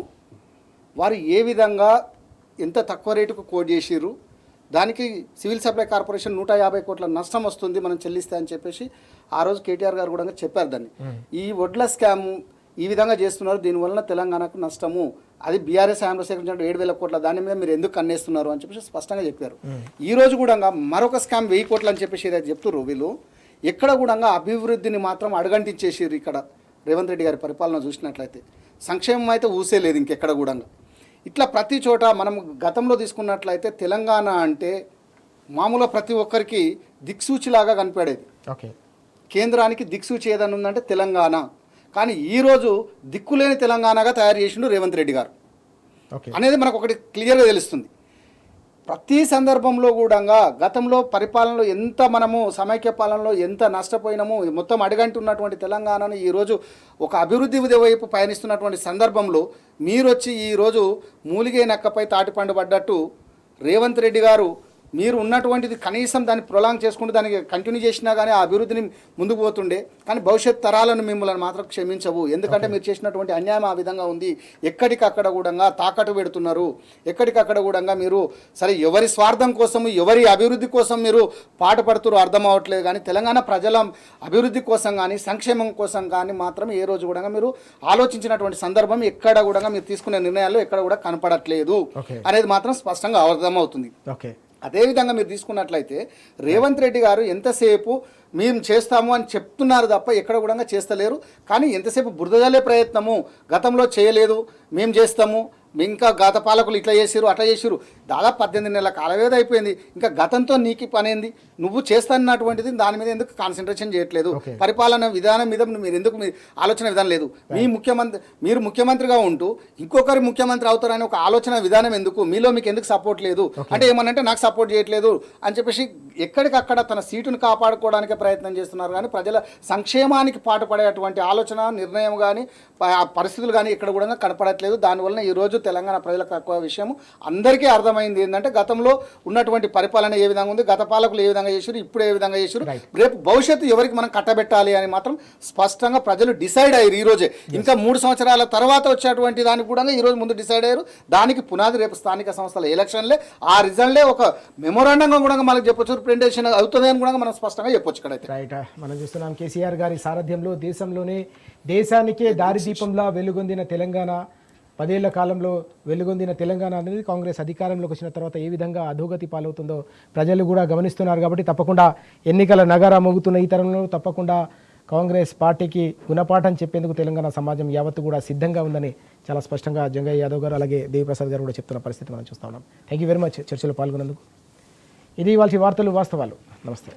వారు ఏ విధంగా ఎంత తక్కువ రేటుకు కోట్ చేసిర్రు, దానికి సివిల్ సప్లై కార్పొరేషన్ 150 కోట్ల నష్టం వస్తుంది మనం చెల్లిస్తే అని చెప్పేసి ఆ రోజు కేటీఆర్ గారు కూడా చెప్పారు. దాన్ని ఈ వడ్ల స్కామ్ ఈ విధంగా చేస్తున్నారు, దీనివల్ల తెలంగాణకు నష్టము, అది బీఆర్ఎస్ హయాంలో సేకరించిన 7,000 కోట్ల దాని మీద మీరు ఎందుకు కన్నేస్తున్నారు అని చెప్పేసి స్పష్టంగా చెప్పారు. ఈ రోజు కూడా మరొక స్కామ్ 1000 కోట్లు అని చెప్పేసి ఏదైతే చెప్తున్నారు వీళ్ళు, ఎక్కడ కూడా అభివృద్ధిని మాత్రం అడగంటించేసారు. ఇక్కడ రేవంత్ రెడ్డి గారి పరిపాలన చూసినట్లయితే సంక్షేమం అయితే ఊసేలేదు ఇంకెక్కడ కూడా. ఇట్లా ప్రతి చోట మనం గతంలో తీసుకున్నట్లయితే తెలంగాణ అంటే మామూలుగా ప్రతి ఒక్కరికి దిక్సూచిలాగా కనిపడేది. ఓకే, కేంద్రానికి దిక్సూచి ఏదైనా ఉందంటే తెలంగాణ. కానీ ఈరోజు దిక్కులేని తెలంగాణగా తయారు చేసిండు రేవంత్ రెడ్డి గారు అనేది మనకు ఒకటి క్లియర్గా తెలుస్తుంది. ప్రతి సందర్భంలో కూడా గతంలో పరిపాలనలో ఎంత మనము సమైక్య పాలనలో ఎంత నష్టపోయినామో మొత్తం అడుగంటి ఉన్నటువంటి తెలంగాణను ఈరోజు ఒక అభివృద్ధి వైపు పయనిస్తున్నటువంటి సందర్భంలో మీరు వచ్చి ఈరోజు మూలిగే నక్కపై తాటిపండు పడ్డట్టు రేవంత్ రెడ్డి గారు మీరు ఉన్నటువంటిది కనీసం దాన్ని ప్రొలాంగ్ చేసుకుంటూ దానికి కంటిన్యూ చేసినా కానీ ఆ అభివృద్ధిని ముందుకు పోతుండే. కానీ భవిష్యత్ తరాలను మిమ్మల్ని మాత్రం క్షమించవు, ఎందుకంటే మీరు చేసినటువంటి అన్యాయం ఆ విధంగా ఉంది. ఎక్కడికక్కడ కూడా తాకట్టు పెడుతున్నారు, ఎక్కడికక్కడ కూడా మీరు సరే ఎవరి స్వార్థం కోసం ఎవరి అభివృద్ధి కోసం మీరు పాటుపడుతున్నారు అర్థం అవ్వట్లేదు. కానీ తెలంగాణ ప్రజల అభివృద్ధి కోసం కానీ సంక్షేమం కోసం కానీ మాత్రం ఏ రోజు కూడా మీరు ఆలోచించినటువంటి సందర్భం ఎక్కడ కూడా మీరు తీసుకునే నిర్ణయాల్లో ఎక్కడ కూడా కనపడట్లేదు అనేది మాత్రం స్పష్టంగా అర్థమవుతుంది. అదేవిధంగా మీరు తీసుకున్నట్లయితే రేవంత్ రెడ్డి గారు ఎంతసేపు మేము చేస్తాము అని చెప్తున్నారు తప్ప ఎక్కడ కూడా చేస్తలేరు. కానీ ఎంతసేపు బురదజల్లే ప్రయత్నము, గతంలో చేయలేదు మేము చేస్తాము, ఇంకా గత పాలకులు ఇట్లా చేసిరు అట్లా చేసిరు, దాదాపు 18 నెలల కాలవేది అయిపోయింది. ఇంకా గతంతో నీకు పనేంది, నువ్వు చేస్తున్నటువంటిది దాని మీద ఎందుకు కాన్సన్ట్రేషన్ చేయట్లేదు, పరిపాలన విధానం మీద మీరు ఎందుకు మీ ఆలోచన విధానం లేదు, మీరు ముఖ్యమంత్రిగా ఉంటూ ఇంకొకరు ముఖ్యమంత్రి అవుతారని ఒక ఆలోచన విధానం ఎందుకు, మీలో మీకు ఎందుకు సపోర్ట్ లేదు అంటే ఏమనంటే నాకు సపోర్ట్ చేయట్లేదు అని చెప్పేసి ఎక్కడికక్కడ తన సీటును కాపాడుకోవడానికి ప్రయత్నం చేస్తున్నారు. కానీ ప్రజల సంక్షేమానికి పాటుపడేటువంటి ఆలోచన నిర్ణయం కానీ పరిస్థితులు కానీ ఇక్కడ కూడా కనపడట్లేదు. దానివల్ల ఈరోజు తెలంగాణ ప్రజలకు తక్కువ విషయం అందరికీ అర్థమైంది ఏంటంటే గతంలో ఉన్నటువంటి పరిపాలన ఏ విధంగా ఉంది, గత పాలకులు ఏ విధంగా చేశారు, ఇప్పుడు ఏ విధంగా చేశారు, రేపు భవిష్యత్తు ఎవరికి మనం కట్టబెట్టాలి అని మాత్రం స్పష్టంగా ప్రజలు డిసైడ్ అయ్యారు. ఈ రోజే ఇంకా 3 సంవత్సరాల తర్వాత వచ్చేటువంటి దానికి కూడా ఈ రోజు ముందు డిసైడ్ అయ్యారు. దానికి పునాది రేపు స్థానిక సంస్థల ఎలక్షన్లే, ఆ రిజల్ట్లే ఒక మెమోరాండంగా కూడా మనకు చెప్పొచ్చు, రిప్రజెంటేషన్ అవుతుంది అని కూడా మనం స్పష్టంగా చెప్పొచ్చు. ఇక్కడైతే రైట్, మనం చూస్తున్నాం కేసీఆర్ గారి సారథ్యంలో దేశానికే దారిదీపంలా వెలుగొందిన తెలంగాణ, 10 ఏళ్ల కాలంలో వెలుగొందిన తెలంగాణ అనేది కాంగ్రెస్ అధికారంలోకి వచ్చిన తర్వాత ఏ విధంగా అధోగతి పాలవుతుందో ప్రజలు కూడా గమనిస్తున్నారు. కాబట్టి తప్పకుండా ఎన్నికల నగారా మోగుతున్న ఈ తరంలో తప్పకుండా కాంగ్రెస్ పార్టీకి గుణపాఠం చెప్పేందుకు తెలంగాణ సమాజం యావత్తు కూడా సిద్ధంగా ఉందని చాలా స్పష్టంగా జంగయ్య యాదవ్ గారు అలాగే దేవిప్రసాద్ గారు కూడా చెప్తున్న పరిస్థితి మనం చూస్తూ ఉన్నాం. థ్యాంక్ యూ వెరీ మచ్ చర్చలో పాల్గొన్నందుకు. ఇది ఇవాళ వార్తలు వాస్తవాలు. నమస్తే.